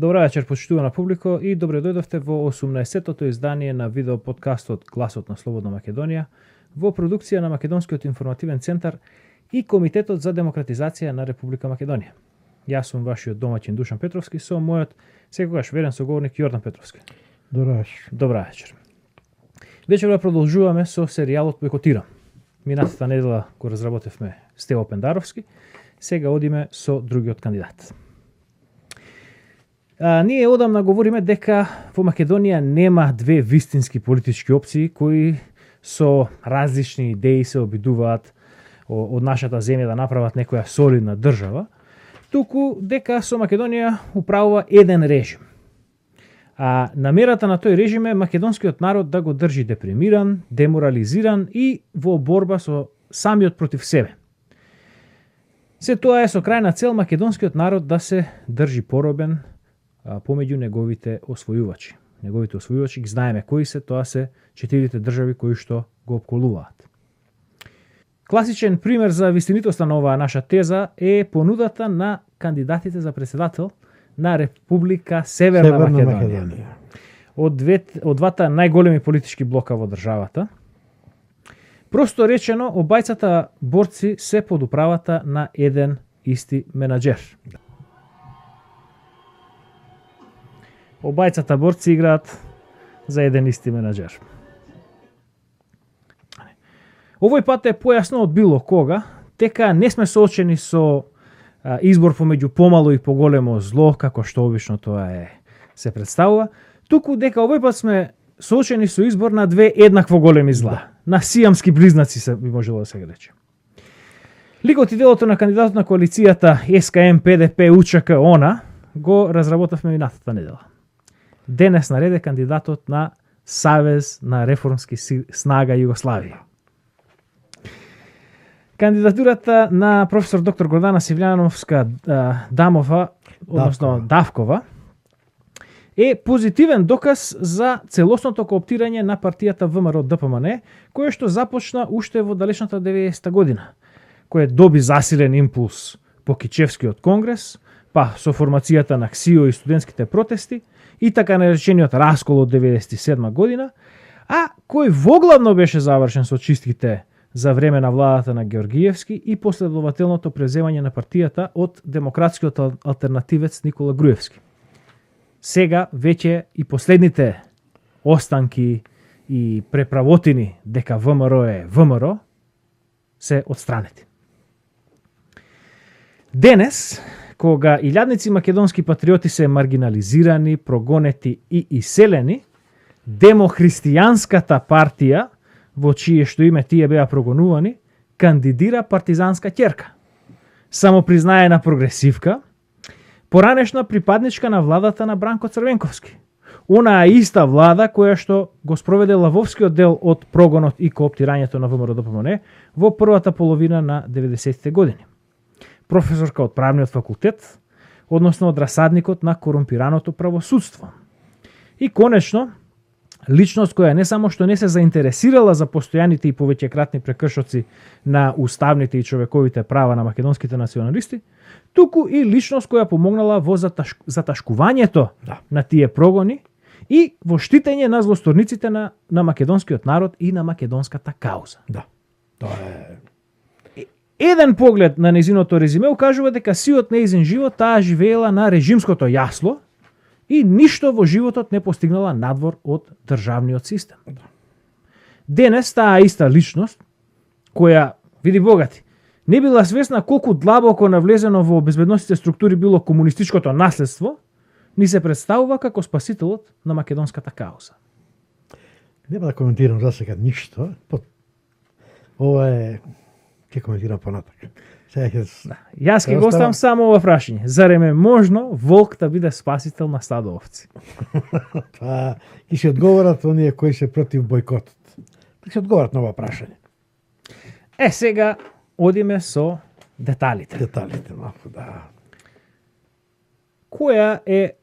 Добра вечер, почитувана публико, и добре дојдовте во 18-тото издание на видео подкастот Гласот на Слободна Македонија, во продукција на Македонскиот информативен центар и Комитетот за демократизација на Република Македонија. Јас сум вашиот домаќин Душан Петровски со мојот секогаш верен соговорник Јордан Петровски. Добра вечер. Вечерва продолжуваме со серијалот Бойкотирам. Минатата недела го разработевме Стево Пендаровски, сега одиме со другиот кандидат. Ние одамна говориме дека во Македонија нема две вистински политички опции кои со различни идеи се обидуваат од нашата земја да направат некоја солидна држава, туку дека со Македонија управува еден режим. А намерата на тој режим е македонскиот народ да го држи депримиран, деморализиран и во борба со самиот против себе. Се тоа е со крајна цел македонскиот народ да се држи поробен помеѓу неговите освојувачи. Неговите освојувачи ги знаеме кои се, тоа се 4 држави кои што го опколуваат. Класичен пример за вистинитоста на оваа наша теза е понудата на кандидатите за председател на Република Северна Македонија. Од двата најголеми политички блока во државата. Просто речено, обајцата борци се под управата на еден исти менаџер. Обајцата борци играат за еден исти менаџер. Овој пат е појасно од било кога, дека не сме соочени со избор помеѓу помало и поголемо зло, како што обично тоа се представува, туку дека овој пат сме соочени со избор на две еднакво големи зла, на сиамски близнаци се би можело да се рече. Ликот и делото на кандидатот на коалицијата СКМ, ПДП, УЧК, ОНА го разработавме минатата недела. Денес нареде кандидатот на Савез на реформски снага Југославија. Кандидатурата на професор доктор Гордана Сивљановска Давкова е позитивен доказ за целосното кооптирање на партијата ВМРО ДПМН, кое што започна уште во далечната 90-та година, кое доби засилен импулс по Кичевскиот конгрес, па со формацијата на КСИО и студентските протести, и така наречениот раскол од 97 година, а кој воглавно беше завршен со чистките за време на владата на Георгиевски и последователното преземање на партијата од демократскиот алтернативец Никола Груевски. Сега веќе и последните останки и преправотини дека ВМРО е ВМРО се отстранети. Денес, кога илјадници македонски патриоти се маргинализирани, прогонети и иселени, демохристијанската партија, во чие што име тие беа прогонувани, кандидира партизанска ќерка. Самопризнаена прогресивка, поранешна припадничка на владата на Бранко Црвенковски. Онаа иста влада која што го спроведе лавовскиот дел од прогонот и кооптирањето на ВМРО ДПМН во првата половина на 90-те години. Професорка од правниот факултет, односно од расадникот на корумпираното правосудство. И конечно, личност која не само што не се заинтересирала за постојаните и повеќекратни прекршоци на уставните и човековите права на македонските националисти, туку и личност која помогнала во заташкувањето на тие прогони и во штитење на злосторниците на македонскиот народ и на македонската кауза. Тоа е... Еден поглед на незиното резиме укажува дека сиот неизин живот таа живеела на режимското јасло и ништо во животот не постигнала надвор од државниот систем. Денес таа иста личност, која, види богати, не била свесна колку длабоко навлезено во безбедносните структури било комунистичкото наследство, ни се представува како спасителот на македонската кауза. Нема да коментирам за сега ништо. Ова е... Ке коментирам понатак. Јас ќе го оставам само ова прашање. Зарем е можно волк да биде спасител на стадо овци? Па, ќе се одговорат оние кои се против бойкотот. Ќе се одговорат на ова прашање. Сега одиме со деталите. Деталите, малку, да. Која е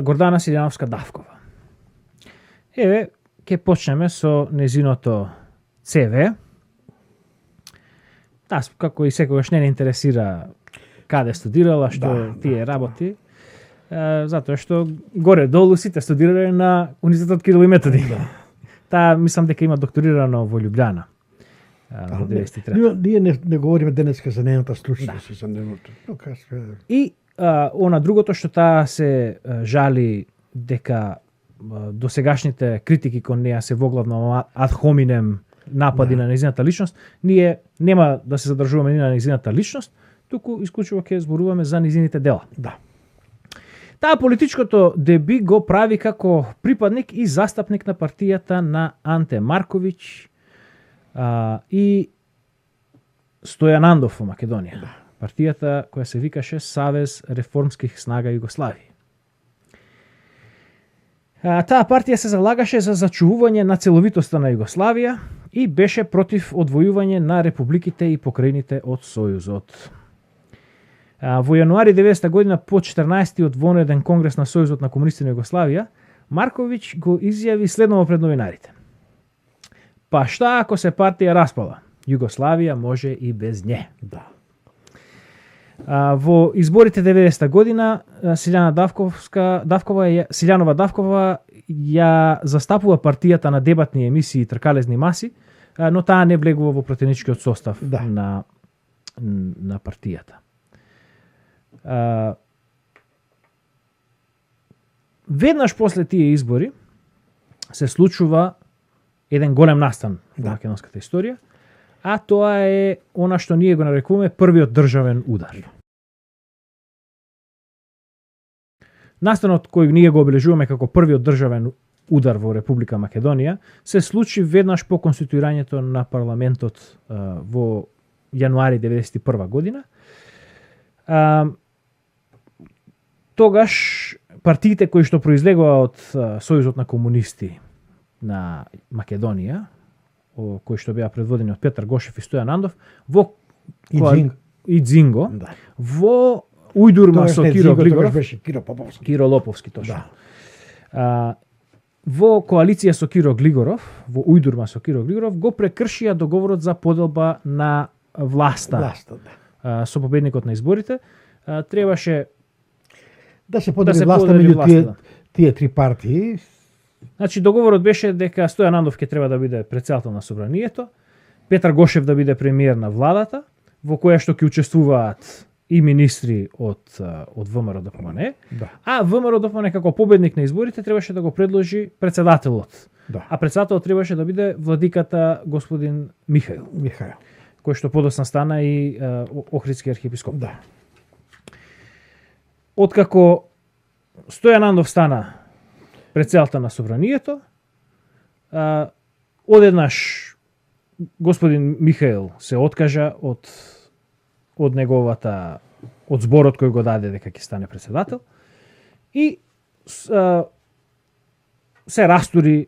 Гордана Силјановска Давкова? Еве, ќе почнеме со незиното ЦВ. Таа, како и секогаш, не интересира каде студирала, што тие работи. Затоа што горе-долу сите студирале на Универзитетот Кирил и Методи. Таа мислам дека има докторирано во Љубљана. Во 93. Ние не говориме денеска за нејната стручност и за нејното. И она другото што таа се жали дека досегашните критики кон неа се воглавно ад хоминем напади на нејзината личност, ние нема да се задржуваме ни на нејзината личност, туку исклучиво ќе зборуваме за нејзините дела. Да. Таа политичкото деби го прави како припадник и застапник на партијата на Анте Марковиќ и Стојан Андов во Македонија. Да. Партијата која се викаше Савез реформских снага Југославија. Таа партија се залагаше за зачувување на целовитоста на Југославија и беше против одвојување на републиките и покрајните од Сојузот. Во јануари 90 година по 14-тиот вонреден конгрес на Сојузот на комунисти на Југославија, Марковиќ го изјави следново пред новинарите. Па шта ако се партија распала? Југославија може и без нje. Да. Во изборите 90 година Силјанова Давкова ја застапува партијата на дебатни емисии и тркалезни маси, но таа не влегува во пратеничкиот состав на партијата. Веднаш после тие избори се случува еден голем настан во македонската историја, а тоа е она што ние го нарекуваме првиот државен удар. Настанот кој ние го обележуваме како првиот државен удар во Република Македонија се случи веднаш по конституирањето на парламентот во јануари 91 година. Тогаш партиите кои што произлегува од Сојузот на комунисти на Македонија, кои што беа предводени од Петар Гошев и Стојан Андов, во Дзинго, во ујдурма со Киро Глигоров, Киро Лоповски точно. Во коалиција со Киро Глигоров, во ујдурма со Киро Глигоров, го прекршија договорот за поделба на власта со победникот на изборите. Требаше да се подели власта меѓу тие три партии. Значи договорот беше дека Стојан Андов ќе треба да биде претседател на собранието, Петар Гошев да биде премиер на владата, во која што ќе учествуваат и министри од ВМРО ДПМНЕ, а ВМРО ДПМНЕ како победник на изборите требаше да го предложи претседателот. А претседателот требаше да биде владиката господин Михаил, кој што подосна стана и Охридски архиепископ. Откако Стојан Андов стана претседател на собранието, одеднаш господин Михаил се откажа од зборот кој го даде дека ќе стане претседател и се растури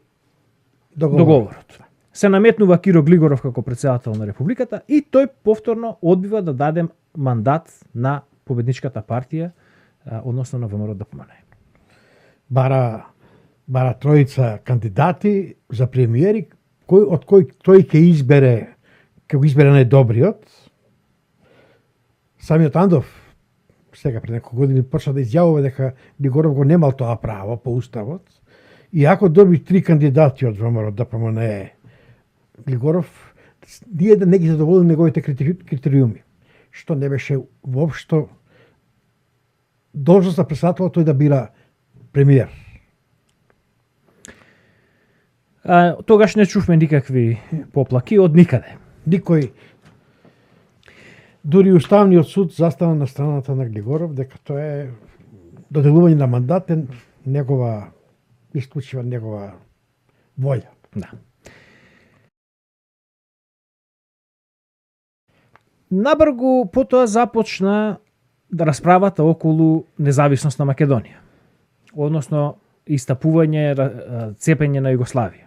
договорот. Се наметнува Киро Глигоров како претседател на Републиката и тој повторно одбива да даде мандат на победничката партија, односно на ВМРО ДПМНЕ. Бара тројца кандидати за премиери, од кој тој ќе избере најдобриот. Самиот Андов сега пред неколку години почна да изјавува дека Глигоров го немал тоа право по уставот. И ако доби три кандидати од ВМРО ДПМНЕ, Глигоров ние да не ги задоволи неговите критериуми, што не беше воопшто должност на претседател тој да бира премиер. Тогаш не чувме никакви поплаки од никаде. Никој, дури Уставниот суд застана на страната на Глигоров дека тоа е доделување на мандат е негова исклучива негова волја. Да. Набргу потоа започна расправата околу независност на Македонија, односно истапување, цепење на Југославија.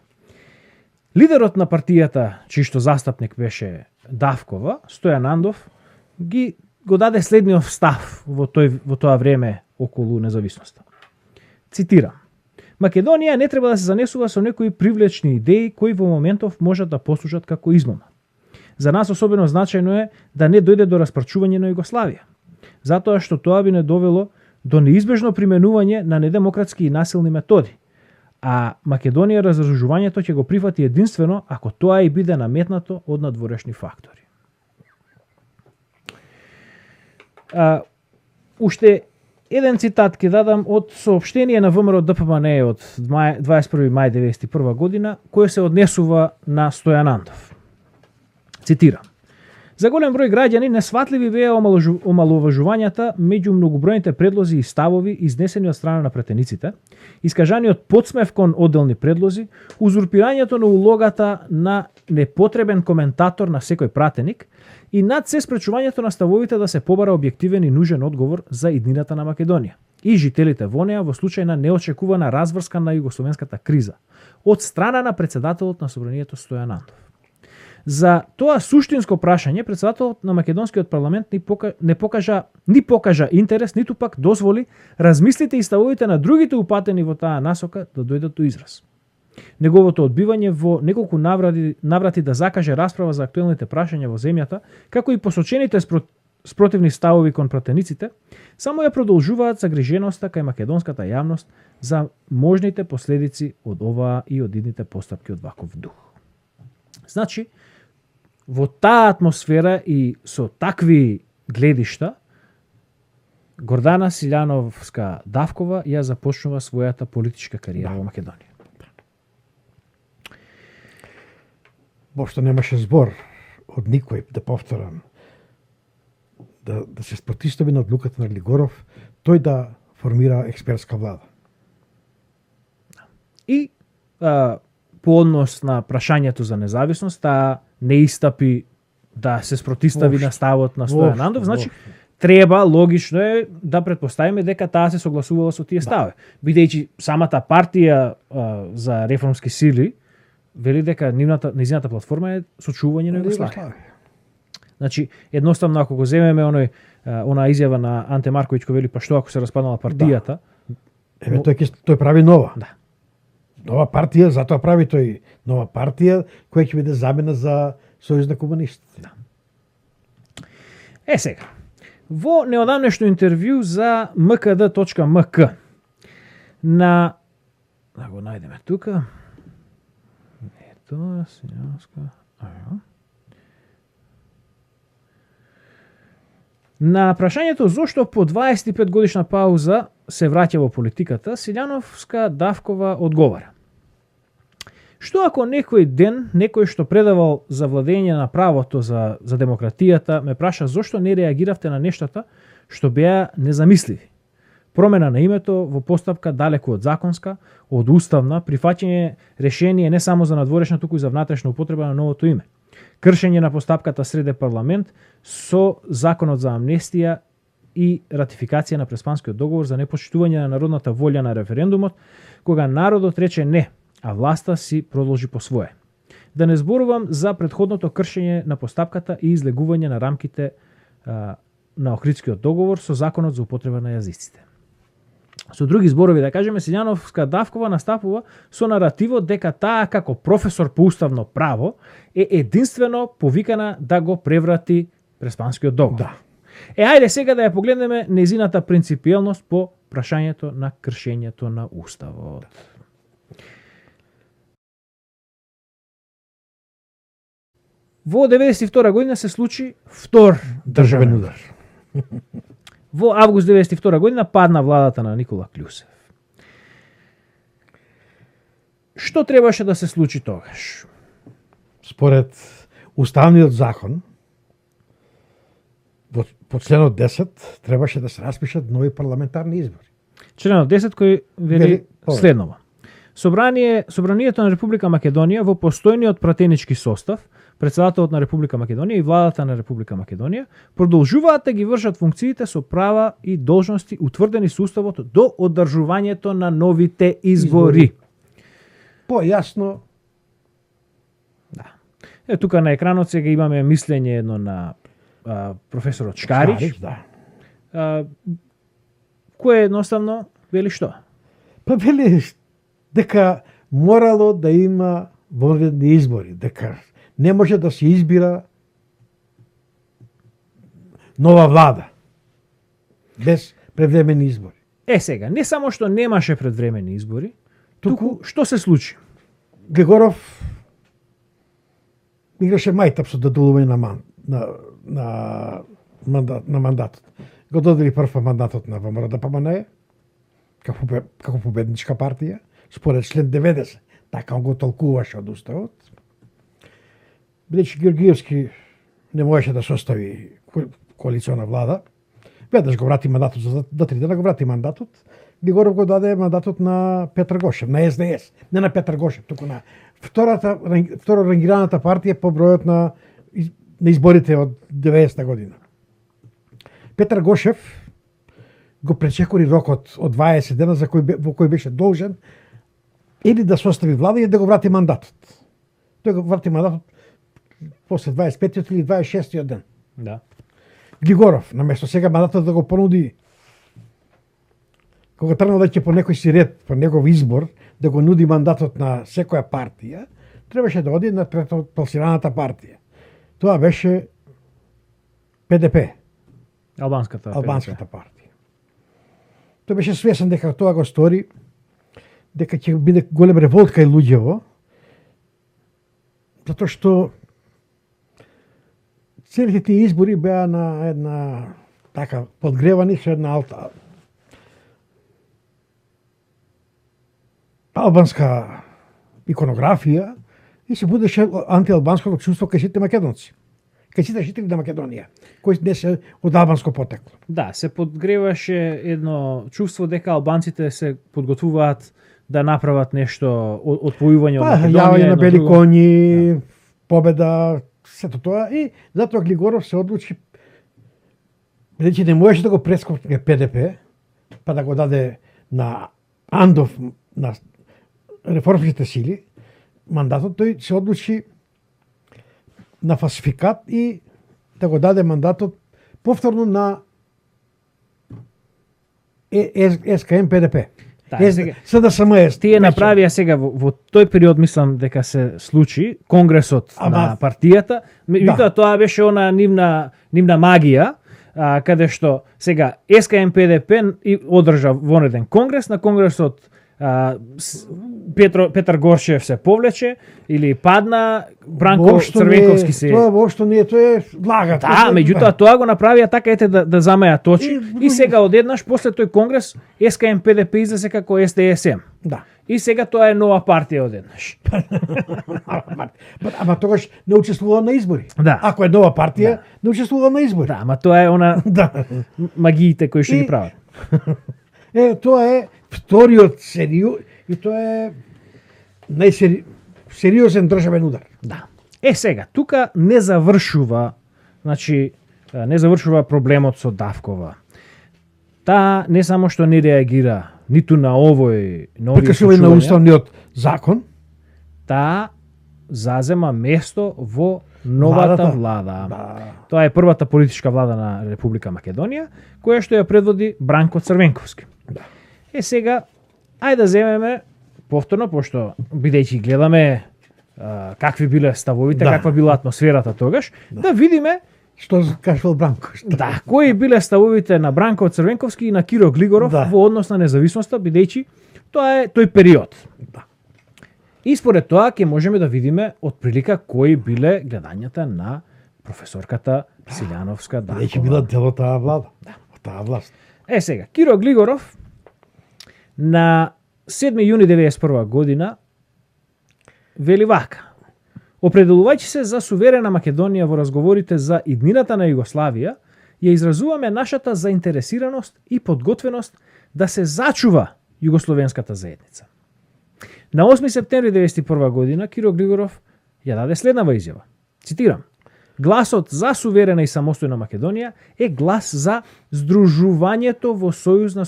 Лидерот на партијата, чиј што застапник беше Давкова, Стојан Андов, го даде следниот став во тоа време околу независноста. Цитирам: Македонија не треба да се занесува со некои привлечни идеи кои во моментов можат да послужат како измама. За нас особено значајно е да не дојде до распарчување на Југославија. затоа што тоа би не довело до неизбежно применување на недемократски и насилни методи. А Македонија разоружувањето ќе го прифати единствено ако тоа и биде наметнато од надворешни фактори. Уште еден цитат ќе дадам од соопштение на ВМРО ДПМН од 21. мај 1991 година, кој се однесува на Стојан Андов. Цитирам: "За голем број граѓани несватливи беа омаловажувањата меѓу многобројните предлози и ставови изнесени од страна на претениците, искажаниот подсмев кон одделни предлози, узурпирањето на улогата на непотребен коментатор на секој пратеник и над се спречувањето на ставовите да се побара објективен и нужен одговор за иднината на Македонија и жителите во неа во случај на неочекувана разврска на југословенската криза од страна на председателот на собранието Стојан Андов. За тоа суштинско прашање председателот на македонскиот парламент не покажа интерес, ниту пак дозволи размислите и ставовите на другите упатени во таа насока да дојдат до израз. Неговото одбивање во неколку наврати да закаже расправа за актуелните прашања во земјата, како и посочените спротивни ставови кон пратениците, само ја продолжуваат загриженоста кај македонската јавност за можните последици од оваа и од идните постапки од ваков дух. Значи, во таа атмосфера и со такви гледишта, Гордана Силјановска-Давкова ја започнува својата политичка кариера во Македонија. Бошто немаше збор од никој, да повторам, да се спротистави на одлуката на Глигоров, тој да формира експертска влада. И по однос на прашањето за независност, таа не истапи да се спротистави на ставот на Стојан Андов, значи треба, логично е да претпоставиме дека таа се согласувала со тие стави. Бидејќи самата партија за реформски сили вели дека низината платформа е сочувување на Југославија. Значи, едноставно ако го земеме она изјава на Анте Марковиќ кој вели па што ако се распаднала партијата, тој прави нова. Да. Нова партија, затоа прави тој нова партија која ќе биде замена за Сојуз на комунистите. Да. Сега, во неодамнешно интервју за mkd.mk на да го најдеме тука. Ето, на прашањето зошто по 25 годишна пауза се враќа во политиката, Силјановска-Давкова одговара: "Што ако некој ден некој што предавал за владење на правото за демократијата ме праша зошто не реагиравте на нештата што беа незамисливи? Промена на името во постапка далеку од законска, од уставна, прифаќање решение не само за надворешна, туку и за внатрешна употреба на новото име. Кршење на постапката среде парламент со законот за амнестија и ратификација на Преспанскиот договор за непочитување на народната волја на референдумот, кога народот рече не, а власта си продолжи по свое. Да не зборувам за претходното кршење на постапката и излегување на рамките на Охридскиот договор со законот за употреба на јазиците." Со други зборови, да кажеме, Силјановска-Давкова настапува со наративот дека таа како професор по уставно право е единствено повикана да го преврати Преспанскиот договор. Да. Ајде сега да ја погледнеме незината принципиелност по прашањето на кршењето на уставот. Во 92 година се случи втор државен удар. Во август 92 година падна владата на Никола Клјусев. Што требаше да се случи тогаш? Според уставниот закон, по членот 10 требаше да се распишат нови парламентарни избори. Членот 10 кој вели следново: Собранието на Република Македонија во постојниот пратенички состав, председателот на Република Македонија и владата на Република Македонија продолжуваат да ги вршат функциите со права и должности утврдени со уставот до одржувањето на новите избори. Појасно. Да. Тука на екранот сега имаме мислење едно на професорот Шкарич, кој едноставно вели што? Па вели дека морало да има вонредни избори, дека не може да се избира нова влада. без предвремени избори. Сега, не само што немаше предвремени избори, туку што се случи? Глигоров играше мајтап со додолување на мандатот. Го додели прв мандатот на ВМРО ДПМНЕ како победничка партија, според член 90, така он го толкуваше од уставот. Бидејќи Георгиевски не можеше да состави коалициона влада, веднаш го врати мандатот за 2-3 дена, го врати мандатот. Глигоров го даде мандатот на Петар Гошев, на СДС, не на Петар Гошев, туку на второ рангираната партија по бројот на изборите од 90-та година. Петар Гошев го пречекори рокот од 20 дена во кој беше должен или да состави влада или да го врати мандатот. Тој го врати мандатот после 25 или 26 ден. Да. Глигоров, наместо сега мандатот да го понуди, кога тргнал да ќе по некој си ред, по негов избор, да го нуди мандатот на секоја партија, требаше да оди на пласираната партија. Тоа беше ПДП, Албанската партија. Тој беше свесен дека тоа го стори, дека ќе биде голем револт кај луѓево, затоа што целите тие избори беа на една така подгревани со една албанска иконографија и се будеше антиалбанското чувство кај сите македонци. Кај сите жители на Македонија, кои не се од албанско потекло. Да, се подгреваше едно чувство дека албанците се подготвуваат да направат нешто одвојување од Македонија. Јавање на бели коњи, победа, сето тоа, и затоа Глигоров се одлучи, бидејќи не можеше да го прескокне ПДП, па да го даде на Андов, на реформските сили, мандатот, тој се одлучи на фасификат и да го даде мандатот повторно на СКМ ПДП. СДСМ. Тие направија сега во тој период, мислам дека се случи конгресот на партијата, меѓутоа тоа беше она нивна магија, каде што сега СКМ ПДП одржа вонреден конгрес, на конгресот Петар Горшев се повлече или падна, Бранко Црвенковски се. Тоа воопшто не е, тоа е влага. Да, меѓутоа тоа го направија така да замеа точи и сега одеднаш после тој конгрес СКМ ПДП излезе како СДСМ. Да. И сега тоа е нова партија одеднаш. Ама тогаш не учествува на избори. Да. Ако е нова партија, не учествува на избори. Да, ама тоа е она магиите кои што ги прават. Тоа е вториот и тоа е најсериозен државен удар. Да. Сега, тука не завршува, не завршува проблемот со Давкова. Таа не само што не реагира ниту на овој нови прекршување на уставниот закон, таа зазема место во новата влада. Да. Тоа е првата политичка влада на Република Македонија, која што ја предводи Бранко Црвенковски. Да. Сега, ајде да земеме повторно, пошто бидејќи гледаме какви биле ставовите, каква била атмосферата тогаш, да видиме што кажувал Бранко. Да, кои биле ставовите на Бранко Црвенковски и на Киро Глигоров во однос на независноста, бидејќи тоа е тој период. Да. И според тоа ќе можеме да видиме отприлика кои биле гледањата на професорката Силјановска Даркова. Бидејќи била дел од таа влада, од таа власт. Сега, Киро Глигоров на 7 јуни 1991 година вели вака: определувајќи се за суверена Македонија во разговорите за иднината на Југославија, ја изразуваме нашата заинтересираност и подготвеност да се зачува југословенската заедница. На 8 септември 1991 година Киро Глигоров ја даде следнава изјава. Цитирам: гласот за суверена и самостојна Македонија е глас за здружувањето во сојуз на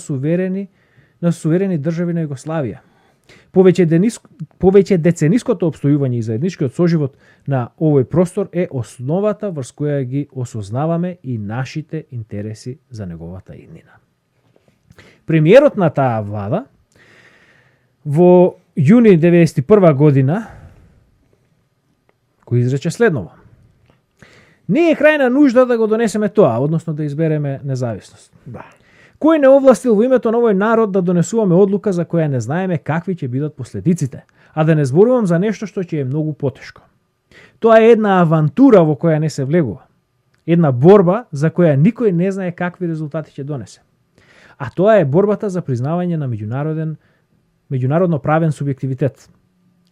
суверени држави на Југославија. Повеќе децениското обстојување и заедничкиот соживот на овој простор е основата врз која ги осознаваме и нашите интереси за неговата иднина. Премиерот на таа влада во јуни 1991 година кој изрече следново: не е крајна нужда да го донесеме тоа, односно да избереме независност. Да. Кој не овластил во името на овој народ да донесуваме одлука за која не знаеме какви ќе бидат последиците, а да не зборувам за нешто што ќе е многу потешко. Тоа е една авантура во која не се влегува. Една борба за која никој не знае какви резултати ќе донесе. А тоа е борбата за признавање на меѓународно правен субјективитет.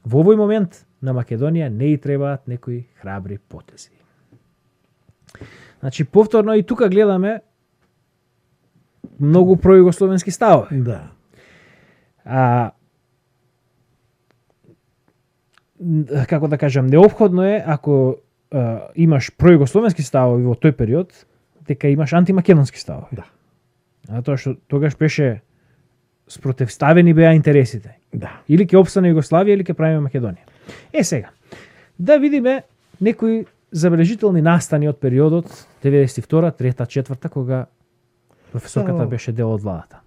Во овој момент на Македонија не и требаат некои храбри потези. Значи, повторно и тука гледаме многу пројугословенски ставови. Да. Како да кажам, неопходно е, ако имаш пројугословенски ставови во тој период, дека имаш антимакедонски ставови. Да. Затоа што тогаш беше спротивставени беа интересите. Да. Или ќе опстане Југославија, или ќе правиме Македонија. Сега, да видиме некои забележителни настани од периодот 92, 3, 4, кога професорката беше дел од владата.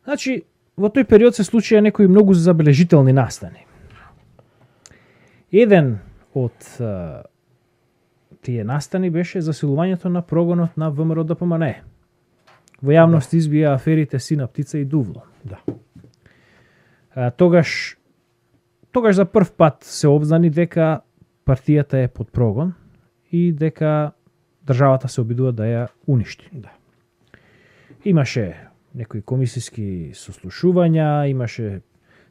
Значи, во тој период се случија некои многу забележителни настани. Еден од тие настани беше засилувањето на прогонот на ВМРО ДПМНЕ. Во јавност избија аферите Сина птица и Дувло. Да. Тогаш за прв пат се обзнани дека партијата е под прогон и дека државата се обидува да ја уништи. Да. Имаше некои комисиски сослушувања, имаше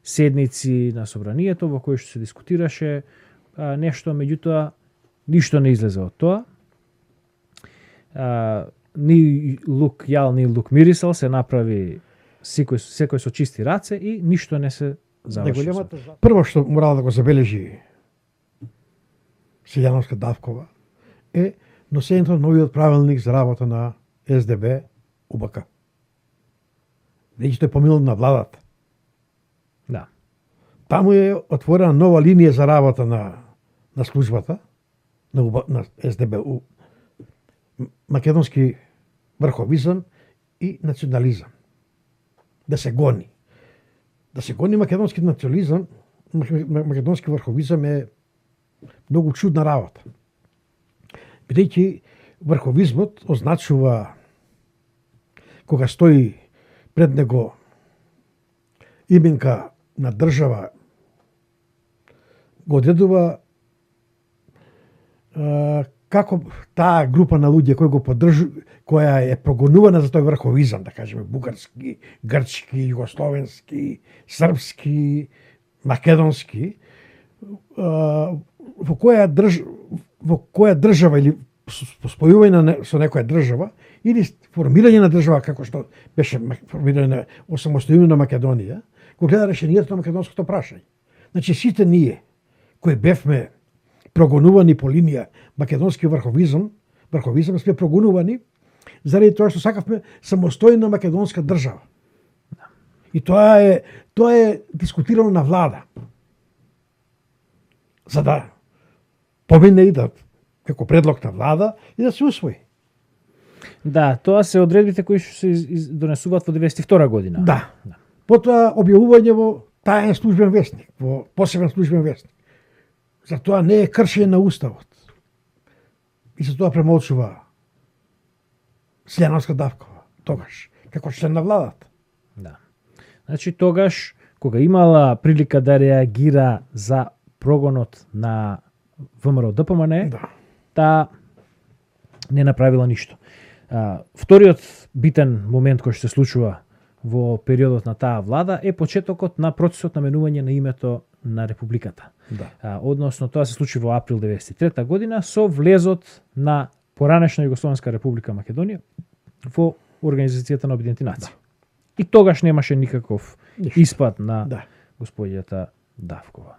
седници на собранието во кои што се дискутираше нешто, меѓутоа ништо не излезе од тоа. Ни лук јал, ни лук мирисал, се направи секој со чисти раце и ништо не се заврши. Прво што морала да го забележи Силјановска Давкова е носењето на новиот правилник за работа на СДБ УБК. Веќе тој поминал на владата. Да. Таму е отворена нова линија за работа на службата на СДБ, македонски врховизам и национализам. Да се гони. Да се гони македонски национализам, македонски врховизам е многу чудна работа. Бидејќи врховизмот означува кога стои пред него именка на држава, го одредува како таа група на луѓе кои го која е прогонувана за тој врховизам, да кажеме бугарски, грчки, југословенски, српски, македонски, во која држава или спојување со некоја држава или формирање на држава како што беше формирање на осамостојувана Македонија, го гледа решението на македонското прашање. Значи сите ние кои бевме прогонувани по линија македонски врховизам сме прогонувани заради тоа што сакавме самостојна македонска држава. И тоа е дискутирано на влада. За да помине и да како предлог на влада и да се усвои. Да, тоа се одредбите кои што се донесуваат во 92 година. Да. Потоа објавување во таен службен весник, во посебен службен весник. За тоа не е кршење на уставот. И за тоа премолчува Силјановска Давкова, тогаш, како член на владата. Да. Значи тогаш, кога имала прилика да реагира за прогонот на ВМРО ДПМНЕ, таа не направила ништо. Вториот битен момент кој што се случува во периодот на таа влада е почетокот на процесот на менување на името на републиката. Да. Односно, тоа се случи во април 1993 година со влезот на поранешна Југословенска република Македонија во Организацијата на Обединети нации. И тогаш немаше никаков испад на господјата Давкова.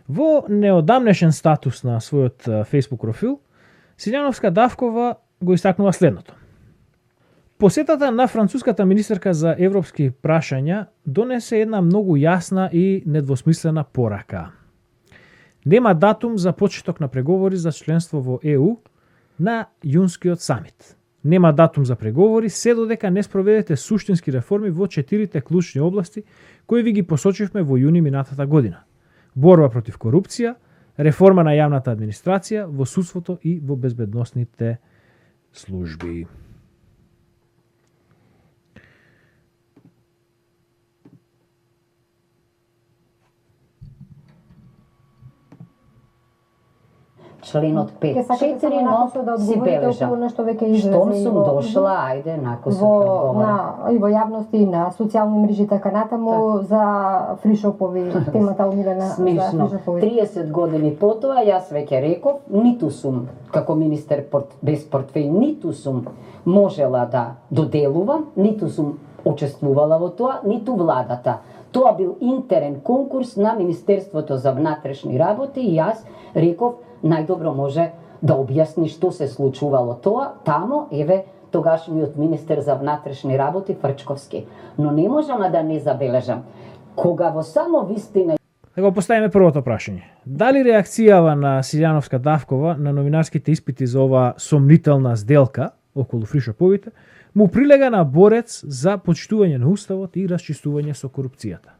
Во неодамнешен статус на својот Facebook профил, Силјановска Давкова го истакнува следното. Посетата на француската министерка за европски прашања донесе една многу јасна и недвосмислена порака. Нема датум за почеток на преговори за членство во ЕУ на јунскиот самит. Нема датум за преговори се додека не спроведете суштински реформи во 4 клучни области кои ви ги посочивме во јуни минатата година. Борба против корупција, реформа на јавната администрација, во судството и во безбедносните служби. Членот Ке сакате 5.4, само но накратко да си одговорите бележам. околу нешто веќе Штом излезе сум дошла, ајде, нако се одговора. и во јавност и на социјални мрежи така натаму за фришопови, темата омилена за Смешно. фришопови. 30 години потоа, јас веќе реков, ниту сум, како министер без портфеј, ниту сум можела да доделувам, ниту сум учествувала во тоа, ниту владата. Тоа бил интерен конкурс на Министерството за внатрешни работи и јас реков, најдобро може да објасни што се случувало тоа, тамо, еве, тогашниот министер за внатрешни работи Фрчковски. Но не можам да не забележам, кога во само вистина Да го поставиме првото прашање. Дали реакцијава на Силјановска Давкова на новинарските испити за ова сомнителна сделка околу фришоповите му прилега на борец за почитување на уставот и расчистување со корупцијата?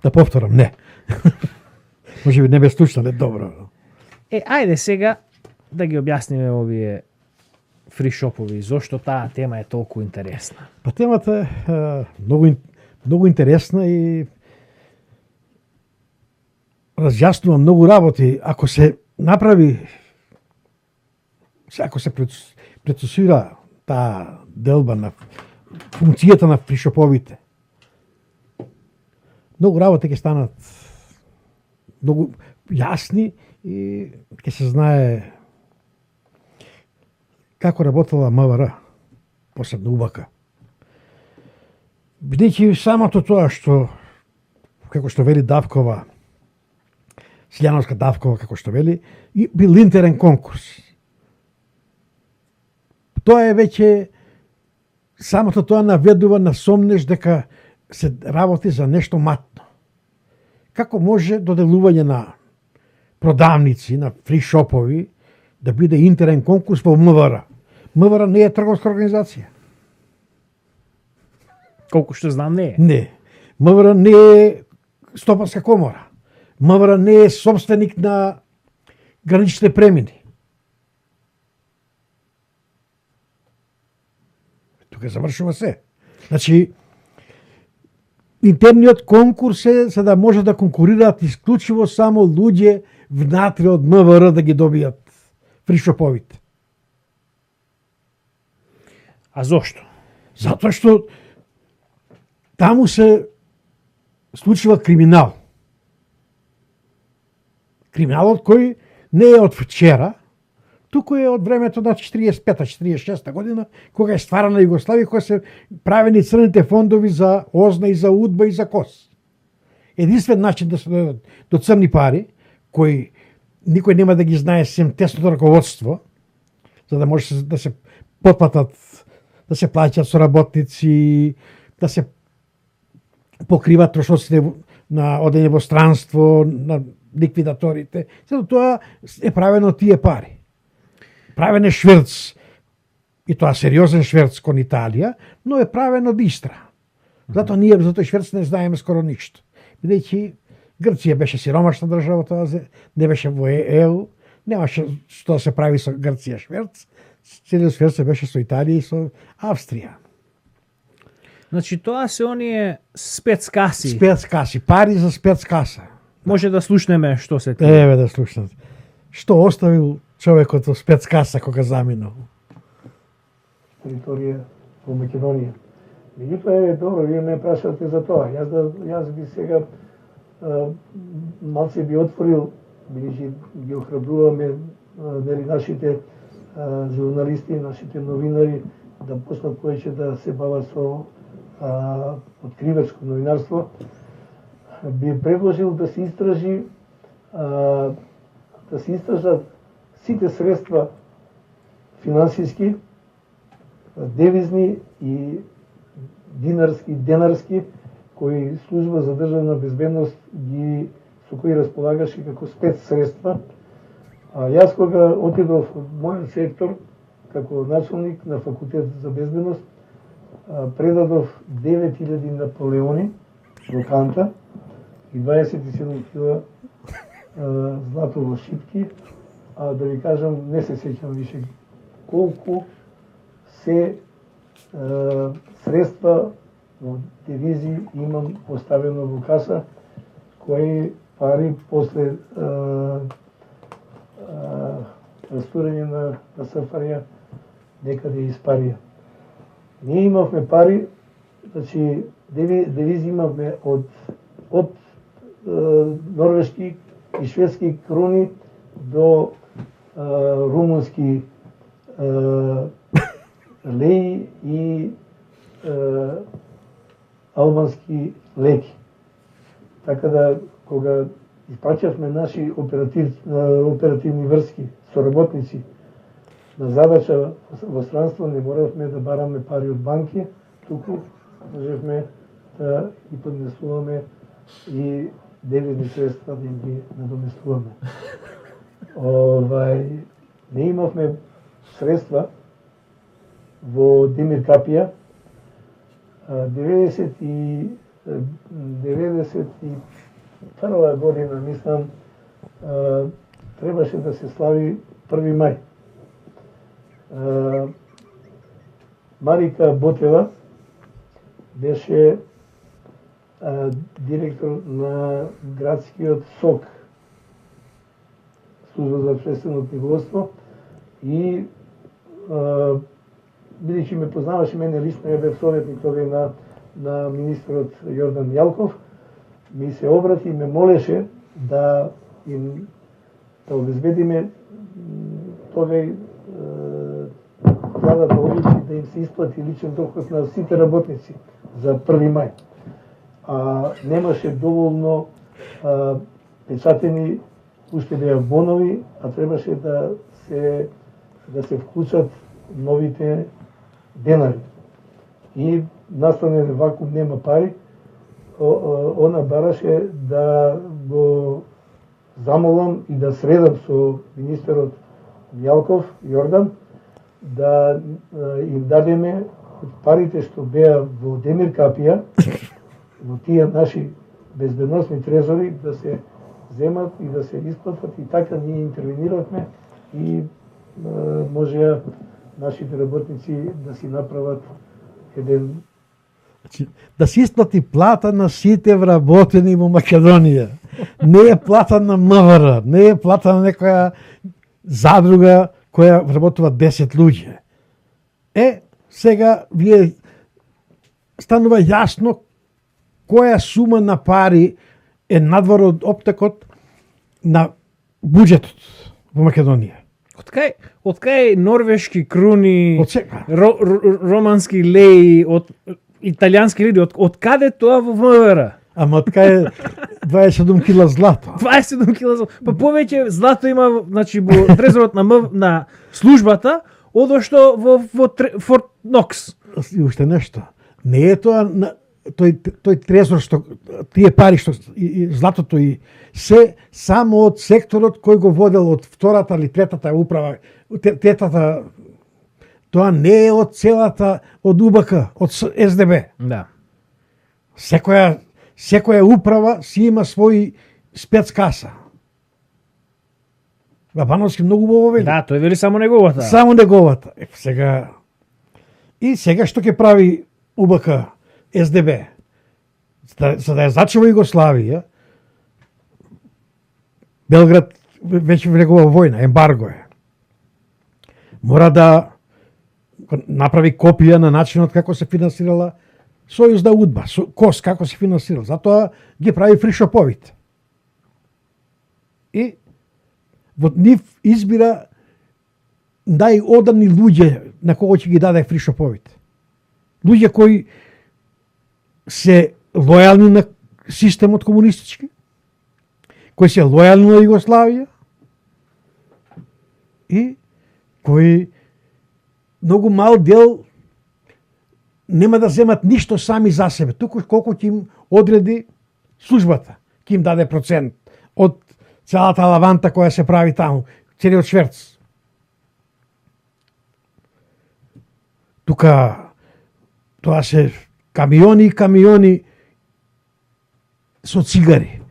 Да повторам, не. Може би не бе слушнале добро. Ајде сега да ги објасниме овие фришопови, зошто таа тема е толку интересна. Па темата е многу интересна и разјаснува многу работи. Ако се направи, ако се прецесира таа делба на функцијата на фришоповите, многу работи ќе станат многу јасни и ќе се знае како работела МВР, посебно УБК. Бидејќи самото тоа што, како што вели Давкова, Силјановска Давкова, како што вели, и бил интерен конкурс. Тоа е веќе, самото тоа наведува на сомнеш дека се работи за нешто матно. Како може доделување на продавници, на фришопови, да биде интерен конкурс во МВР? МВР не е трговска организација. Колку што знам не е. Не. МВР не е стопанска комора. МВР не е собственик на граничните премини. Тука завршува се. Значи, интерниот конкурс е за да може да конкурираат исклучиво само луѓе внатре од МВР да ги добијат фришоповите. А зошто? Затоа што таму се случува криминал. Криминалот кој не е од вчера, туку е од времето на 45-46 година, кога е стварана Југославија, кога се правени црните фондови за ОЗНА и за УДБА и за КОС. Единствен начин да се дојдат до црни пари, кои никој нема да ги знае сем тесното раководство, за да може да се потплатат, да се плаќаат соработници, да се покриват трошоците на одење во странство, на ликвидаторите. Сето тоа е правено тие пари. Правен е шверц, и тоа сериозен шверц кон Италија, но е правен од Истра. Затоа ние за тој шверц не знаеме скоро ништо. Бидејќи Грција беше сиромашна држава, тоа не беше во ЕУ, немаше што да се прави со Грција шверц, целиот шверц беше со Италија и со Австрија. Значи тоа се оние спецкаси. Спецкаси, пари за спецкаса. Може да слушнеме што се тие. Еве да слушнат. Што оставил човекот во спецкаса кога заминал? Територија во Македонија. Меѓутоа е добро, вие ме прашате за тоа. Јас би сега малце би отворил, бидејќи ги охрабруваме нели нашите журналисти, нашите новинари да почнат повеќе да се бават со откривачко новинарство. Би предложил да се истражи да се истражат сите средства финансиски, девизни и денарски кои служба за државна безбедност со кои располагаше како спецсредства. Јас кога отидов од мојот сектор како началник на факултет за безбедност, предадов 9000 наполеони во канта и 27 кила злато во шипки, а да ви кажам, не се сеќам више колку се средства во девизи имам оставено во каса, кои пари после растурење на СФРЈ некаде испарија. Ние имавме пари, значи девизи имавме од норвешки и шведски крони до румунски леи и албански леки. Така да, кога испраќавме наши оперативни врски, соработници на задача во странство, не моравме да бараме пари од банки, туку можевме да ги поднесуваме и девизни средства да им ги надоместуваме. Не имавме средства во Демир Капија. 91 година, мислам, требаше да се слави 1 мај. Марика Ботева беше директор на градскиот СОК, служба за обществено книгоvodство, и бидејќи ме познаваше мене лично, ја бев советник тогаш на министерот Јордан Јалков, ми се обрати и ме молеше да им обезбедиме тогаш владата одлучи да им се исплати личен доход на сите работници за 1 мај. А немаше доволно печатени уште беа бонови, а требаше да се вклучат новите денари. И настане вакуум, нема пари, она бараше да го замолам и да средам со министерот Јалков, Јордан, да им дадеме парите што беа во Демир Капија, во тие наши безбедносни трезори, да се земат и да се исплатат, и така ние интервениравме и можеа нашите работници да си направат еден... Да се исплати плата на сите вработени во Македонија. Не е плата на МВР, не е плата на некоја задруга која вработува 10 луѓе. Сега вие станува јасно која сума на пари е надвор од оптекот на буџетот во Македонија. Од кај норвешки круни, Од сега. романски леи, од италијански леи, од каде тоа во МВР? Ама од кај 27 кила злато. 27 кила злато. Па повеќе злато има, значи, во трезорот на службата, одошто во Форт Нокс. И уште нешто. Не е тоа тој трезор што тие пари што и златото и се само од секторот кој го водел од втората или третата управа, третата, тоа не е од целата, од УБК, од СДБ. Да. Секоја управа си има свој спецкаса. Бабановски многу убаво вели. Да, тој вели само неговата. Само неговата. Сега што ќе прави УБК, СДБ, за да ја зачува Југославија, Белград веќе влегува војна, ембарго е. Мора да направи копија на начинот како се финансирала Сојузна удба, КОС како се финансирал. Затоа ги прави фришоповите. И во нив избира најодамни луѓе на кого ќе ги даде фришоповите. Луѓе кои се лојални на системот комунистички, кои се лојални на Југославија и кои многу мал дел нема да земат ништо сами за себе, туку колку ќе им одреди службата, ќе им даде процент од целата лаванта која се прави таму, целиот шверц. Тука тоа се камиони и камиони со цигари.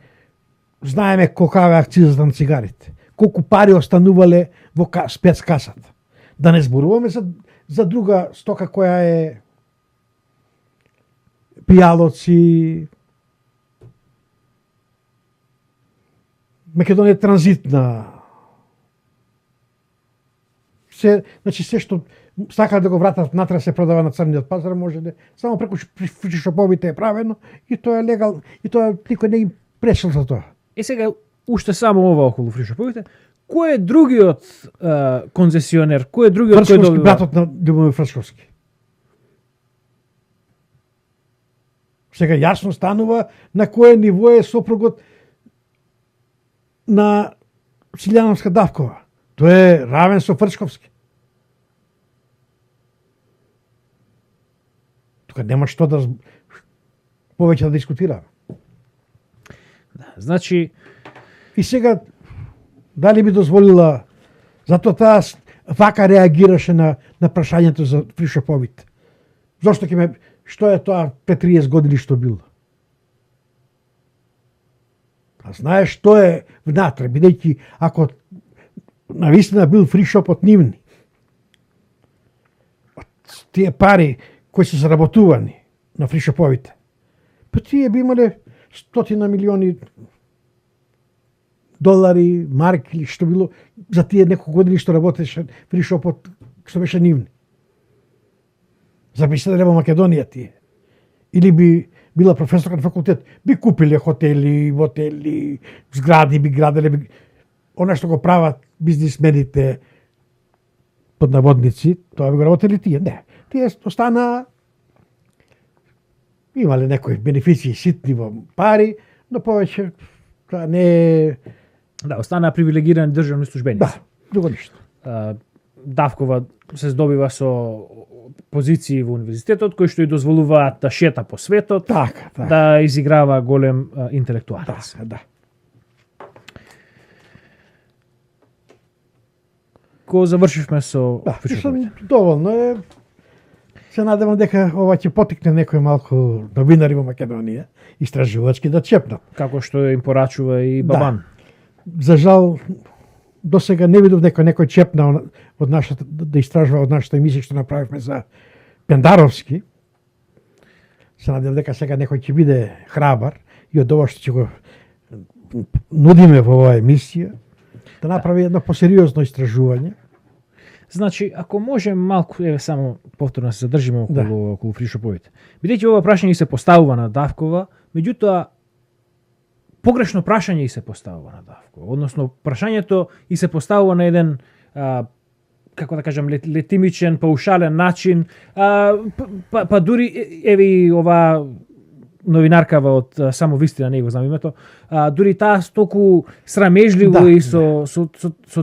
Знаеме колка е акцизата на цигарите. Колку пари останувале во спецкасата. Да не зборуваме за друга стока која е пијалоци. Македонија е транзитна. Значи се што сакаат да го вратат натре се продава на црниот пазар, може да само преку фришоповите е правено и тоа е легално и тоа никој не им пречел за тоа. Сега уште само ова околу фришоповите. Кој е другиот концесионер? Кој е другиот кој Фрчковски, добива? братот на Љубомир Фрчковски. Сега јасно станува на кое ниво е сопругот на Силјановска Давкова. Тој е равен со Фрчковски. Тука нема што да повеќе да дискутираме. Да, значи, И сега дали би дозволила, затоа таа вака реагираше на прашањето за фришоповите. Зошто ќе ме, што е тоа пред 30 години што било? А знаеш што е внатре, бидејќи ако навистина бил фришопот нивни, тие пари кои се заработувани на фришоповите, па тие би имале 100 милиони долари, марки или што било за тие неколку години што работеше фришопот што беше нивни. Замислете во Македонија тие. Или би била професорка на факултет, би купиле хотели, мотели, згради, би граделе, она што го прават бизнисмените под наводници, тоа би го работели тие. Не. Тие остана, имале некои бенефиции ситни во пари, но повеќе тоа не е... да, останаа привилегирани државни службеници. Да, друго ништо. Давкова се здобива со позиции во универзитетот кои што ја дозволуваат да шета по светот, Така, така. да изиграва голем интелектуалец. Така, да. Ко завршивме со Да, фришоповите. доволно е. Се надевам дека ова ќе потикне некои малку новинари во Македонија, истражувачки да чепнат. Како што им порачува и Бабан. За жал, до сега не видов некој чепна од нашата, да истражува од нашата емисија што направивме за Пендаровски. Се надевам дека сега некој ќе биде храбар и од ова што ќе го нудиме во оваа емисија, да направи едно посериозно истражување. Значи, ако може малку, само повторно се задржиме околу фришоповите. Бидејќи ова прашање се поставува на Давкова, меѓутоа погрешно прашање и се поставува на Давкова. Односно, прашањето и се поставува на еден како да кажам, летимичен, паушален начин, па дури, еви ова новинаркава од Само вистина, не го знам името, дури таа толку срамежливо и со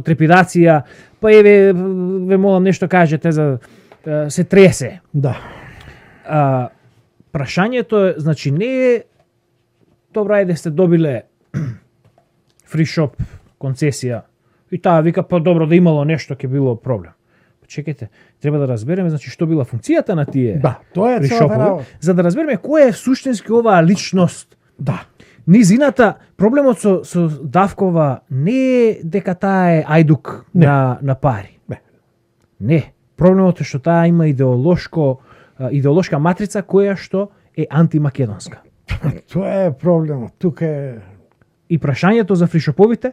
трепидација, па еве, ве молам нешто кажете за се тресе. Да. Прашањето е, значи, не е добра е да сте добиле фришоп концесија и таа вика па добро да имало нешто ќе било проблем. Чекайте, треба да разбереме значи што била функцијата на тие. Да, тоа е целата работа. За да разбереме која е суштински оваа личност. Да. Низината, проблемот со Давкова не е дека таа е ајдук на пари. Не. Проблемот е што таа има идеолошка матрица која што е антимакедонска. Тоа е проблемот. Тука е... И прашањето за фришоповите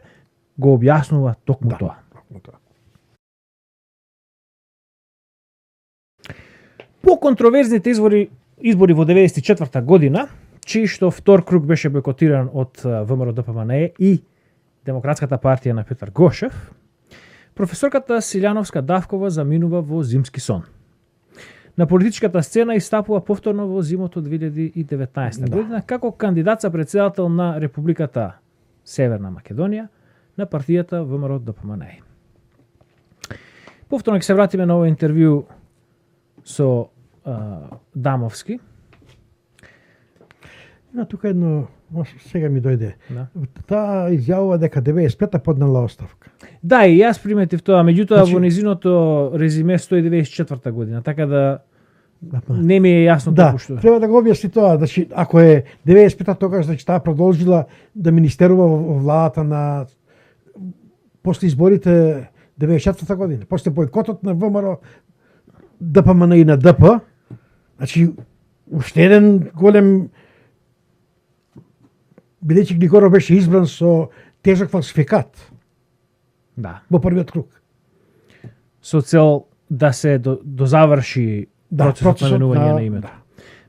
го објаснува токму тоа. По контроверзните избори во 94 година, чиј што втор круг беше бойкотиран од ВМРО-ДПМНЕ и Демократската партија на Петар Гошев, професорката Силјановска Давкова заминува во зимски сон. На политичката сцена истапува повторно во зимото 2019 година како кандидат за претседател на Републиката Северна Македонија на партијата ВМРО-ДПМНЕ. Повторно ќе се вратиме на овој интервју со Дамовски. Има тука едно, сега ми дојде. Да. Таа изјавува дека 95-та поднела оставка. Да, и јас приметив тоа, меѓутоа Значи... во незиното резиме стои 94 година, така да Не ми е јасно Да, толку што. треба да го објасни тоа, значи ако е 95-та тогаш значи таа продолжила да министерува во владата на после изборите 94-та година, после бојкотот на ВМРО, ДПМН и на ДП, значи уште еден голем, бидејќи Глигоров беше избран со тежок фалсификат Да. во првиот круг. Со цел да се дозаврши процесот на менување на името.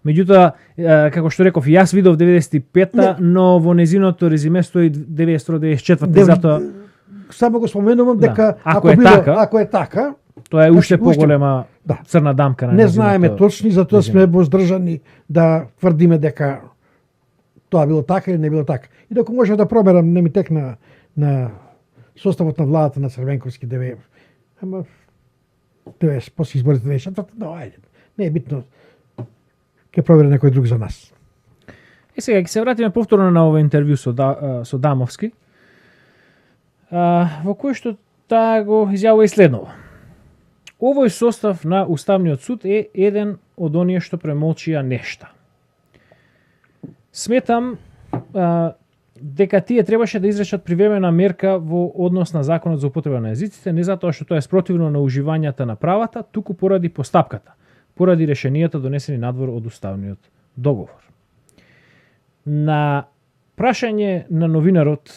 Меѓутоа, како што реков, јас видов 95-та, но во незиното резиме стои 92-94-та, затоа Само го споменувам дека Ако е така, тоа е уште значи, поголема да. црна дамка на не незиното знаеме точни, затоа резиме. сме воздржани да тврдиме дека тоа било така или не било така. И доколку можев да проберам, не ми текна на составот на владата на Црвенковски ама после изборите 94-та, да, ајде. Не е битно. Ќе провере некој друг за нас. Сега ќе се вратиме повторно на ова интервју со Дамовски, во кој што таа го изјавува и следново. Овој состав на Уставниот суд е еден од оние што премолчија нешта. Сметам дека тие требаше да изречат привремена мерка во однос на законот за употреба на јазиците, не затоа што тоа е спротивно на уживањата на правата, туку поради постапката, поради решенијата донесени надвор од Уставниот договор. На прашање на новинарот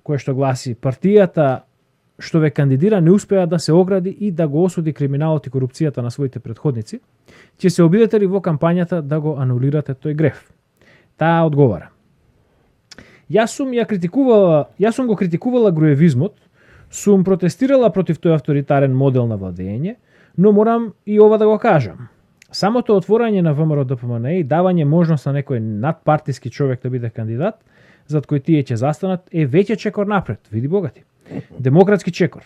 кое што гласи партијата што ве кандидира не успеа да се огради и да го осуди криминалот и корупцијата на своите претходници, ќе се обидете ли во кампањата да го анулирате тој греф? Таа одговара: Јас сум го критикувала груевизмот, сум протестирала против тој авторитарен модел на владење, но морам и ова да го кажам. Самото отворање на ВМРО ДПМН и давање можност на некој надпартиски човек да биде кандидат, зад кој тие ќе застанат, е веќе чекор напред, види богати. Демократски чекор.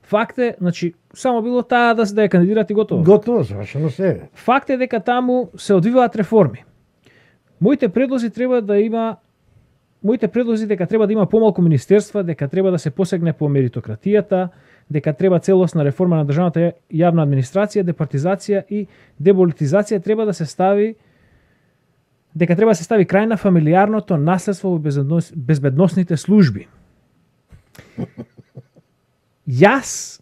Факт е, значи, само било таа да ја кандидират и готово. Готово, завршено се. Факт е дека таму се одвиваат реформи. Моите предлози дека треба да има помалку министерства, дека треба да се посегне по меритократијата, дека треба целосна реформа на државната јавна администрација, департизација и деполитизација, дека треба да се стави крај на фамилиарното наследство во безбедносните служби. Јас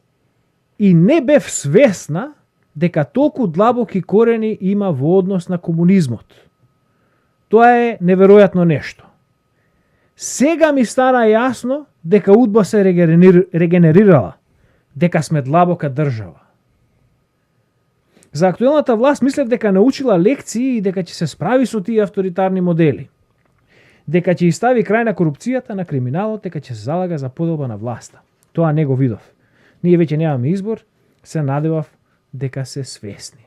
и не бев свесна дека толку длабоки корени има во однос на комунизмот. Тоа е неверојатно нешто. Сега ми стана јасно дека УДБА се регенерирала, дека сме длабока држава. За актуелната власт мислев дека научила лекции и дека ќе се справи со тие авторитарни модели. Дека ќе стави крај на корупцијата, на криминалот, дека ќе се залага за поделба на власта. Тоа не го видов. Ние веќе немаме избор, се надевав дека се свесни.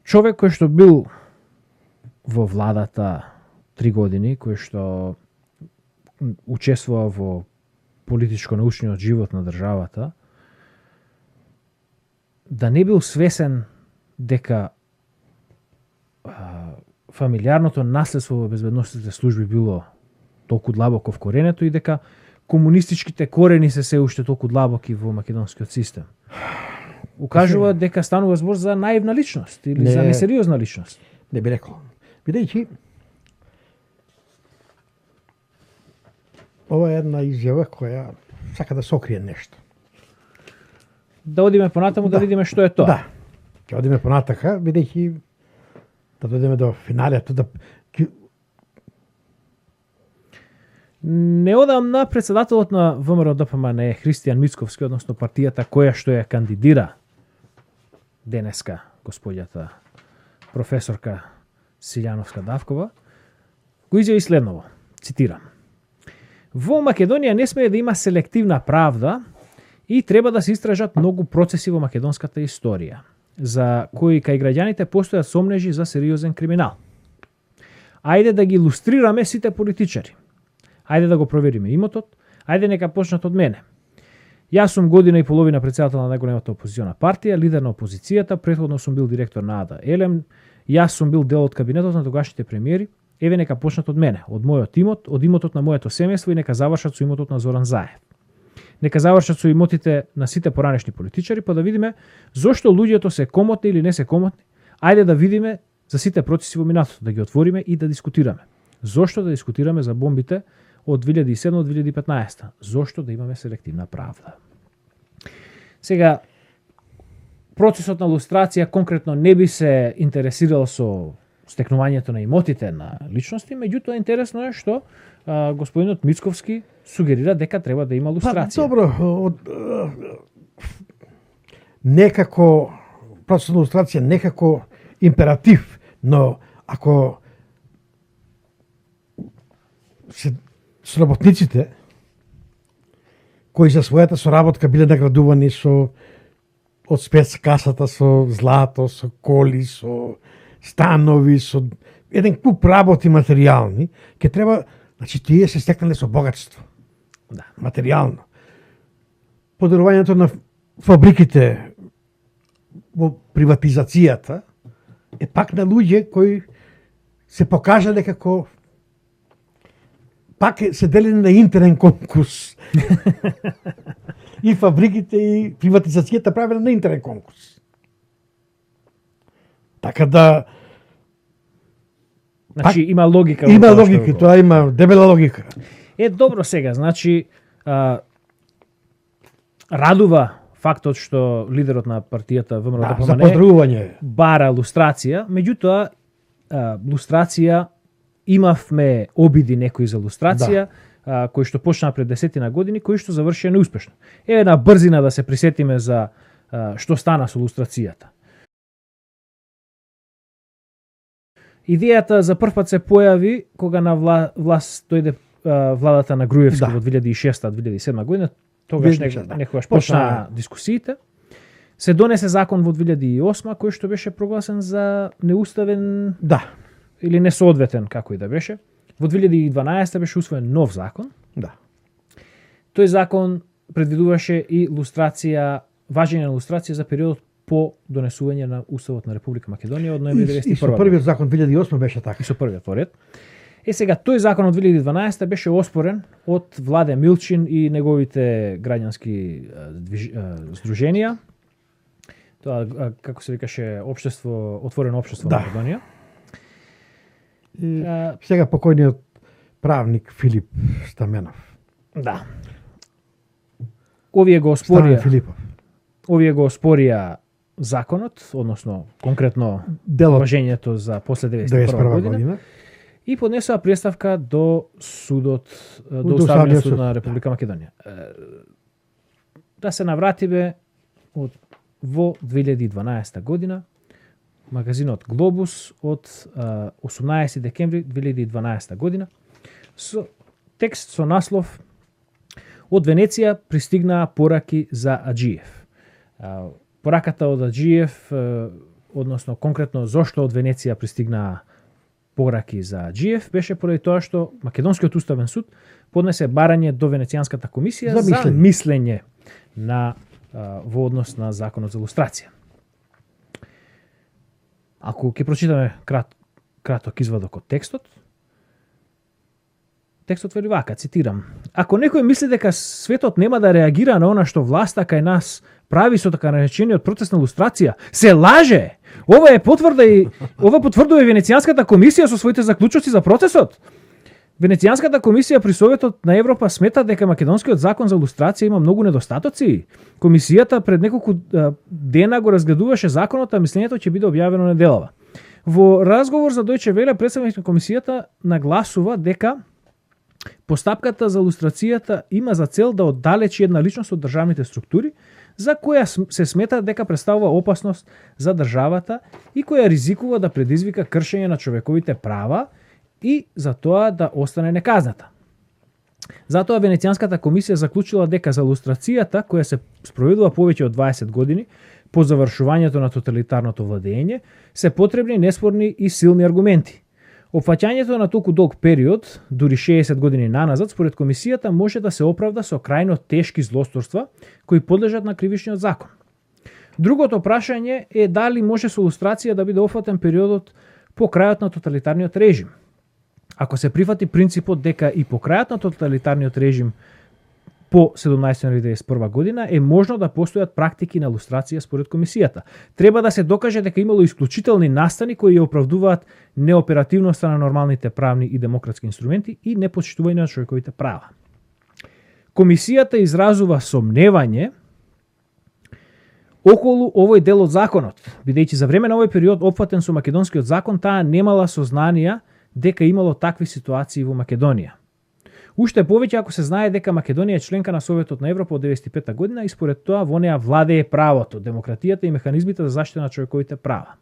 Човек кој што бил во владата 3 години, кој што учествува во политичко-научниот живот на државата, да не бил свесен дека фамилиарното наследство во безбедносните служби било толку длабоко вкоренето и дека комунистичките корени се уште толку длабоки во македонскиот систем. Укажува дека станува збор за наивна личност или за несериозна личност. Не би рекол. Бидејќи ова е една изјава која сака да се окрие нешто. Да одиме понатаму да видиме што е тоа. Да. Ќе одиме понатака, бидејќи да дојдеме до финалето, да Неодамна председателот на ВМРО ДПМН Христијан Мицковски, односно партијата која што ја кандидира денеска господјата професорка Силјановска Давкова, го изјави следново, цитирам: Во Македонија не смее да има селективна правда и треба да се истражат многу процеси во македонската историја, за кои кај граѓаните постојат сомнежи за сериозен криминал. Ајде да ги илустрираме сите политичари. Ајде да го провериме имотот, ајде нека почнат од мене. Јас сум година и половина председател на најголемата опозициона партија, лидер на опозицијата, претходно сум бил директор на АДА Елем, јас сум бил дел од кабинетот на тогашните премиери, еве нека почнат од мене, од мојот имот, од имотот на моето семејство и нека завршат со имотот на Зоран Заев. нека завршат со имотите на сите поранешни политичари, па да видиме зошто луѓето се комотни или не се комотни. Ајде да видиме за сите процеси во минатото, да ги отвориме и да дискутираме. Зошто да дискутираме за бомбите од 2007 до 2015? Зошто да имаме селективна правда? Сега, процесот на лустрација конкретно не би се интересирал со стекнувањето на имотите на личности, меѓутоа интересно е што господинот Мицковски сугерира дека треба да има лустрација. Добро, некако процесот на лустрација некако императив, но ако се сработниците кои за својата соработка биле наградувани со од спецкасата со злато, со коли, со станови, со еден куп работи материјални, ќе треба, значи тие се стекнале со богатство. Да. Материјално. Подарувањето на фабриките во приватизацијата е пак на луѓе кои се покажале како пак се делени на интерен конкурс. И фабриките и приватизацијата правеле на интерен конкурс. Така да Значи има логика. има во тоа што логика, го- тоа има дебела логика. Добро сега, значи радува фактот што лидерот на партијата ВМРО Да, за ДПМН поздравување. бара лустрација, меѓутоа лустрација имавме обиди некои за лустрација, кои што почнаа пред 10 години, кои што завршија неуспешно. Еве на брзина да се присетиме за што стана со лустрацијата. Идејата за прв пат се појави кога на власт дојде владата на Груевски Да. во 2006-2007 година, тогаш 2006, да. некогаш Почна- почнаа дискусиите. Се донесе закон во 2008 кој што беше прогласен за неуставен Да, или несоодветен, како и да беше. Во 2012 беше усвоен нов закон. да. Тој закон предвидуваше и лустрација, важење на лустрација за периодот по донесување на Уставот на Република Македонија од ноември И со 1991 првиот закон 2008 беше така. и со првиот во ред. Сега, тој закон од 2012 беше оспорен од Владе Милчин и неговите граѓански здруженија. Тоа, како се викаше, општество, отворено општество Да. на Македонија. И сега покојниот правник Филип Стаменов. Да. Овие го Стамен оспорија, Филипов. овие го оспорија законот, односно конкретно Делот важењето за после 91 91 година. година. И поднесоа преставка до судот, до До Уставниот Уставниот суд суд. на Република Македонија. Да се навратиме во 2012 година, магазинот Глобус од 18 декември 2012 година со текст со наслов од Венеција пристигнаа пораки за Аџиев. Пораката од Аџиев, односно конкретно зошто од Венеција пристигнаа пораки за Аџиев, беше поради тоа што Македонскиот уставен суд поднесе барање до Венецијанската комисија За за мислење. мислење на во однос на законот за лустрација. Ако ќе прочитаме краток извадок од текстот, текстот вели вака, цитирам: Ако некој мисли дека светот нема да реагира на она што власта кај нас прави со така наречениот процес на лустрација, се лаже. Ова потврдува и Венецијанската комисија со своите заклучоци за процесот. Венецијанската комисија при Советот на Европа смета дека македонскиот закон за лустрација има многу недостатоци. Комисијата пред неколку дена го разгледуваше законот, а мислењето ќе биде објавено неделава. Во разговор за Дојче Веле, представник на комисијата нагласува дека постапката за лустрацијата има за цел да оддалечи една личност од државните структури, за која се смета дека представува опасност за државата и која ризикува да предизвика кршење на човековите права и за тоа да остане неказната. Затоа Венецијанската комисија заклучила дека за лустрацијата, која се спроведува повеќе од 20 години по завршувањето на тоталитарното владење, се потребни неспорни и силни аргументи. Опфаќањето на толку долг период, дури 60 години наназад, според комисијата може да се оправда со крајно тешки злосторства кои подлежат на кривичниот закон. Другото прашање е дали може со лустрација да биде опфатен периодот по крајот на тоталитарниот режим. Ако се прифати принципот дека и по крајот на тоталитарниот режим по 17 ноември 1991 година е можно да постојат практики на лустрација според комисијата. Треба да се докаже дека имало исклучителни настани кои ја оправдуваат неоперативноста на нормалните правни и демократски инструменти и непочитување на човековите права. Комисијата изразува сомневање околу овој дел од законот, бидејќи за време на овој период опфатен со македонскиот закон, таа немала сознанија дека имало такви ситуации во Македонија. Уште повеќе ако се знае дека Македонија е членка на Советот на Европа од 1995 година и според тоа во неа владее правото, демократијата и механизмите за заштита на човековите права.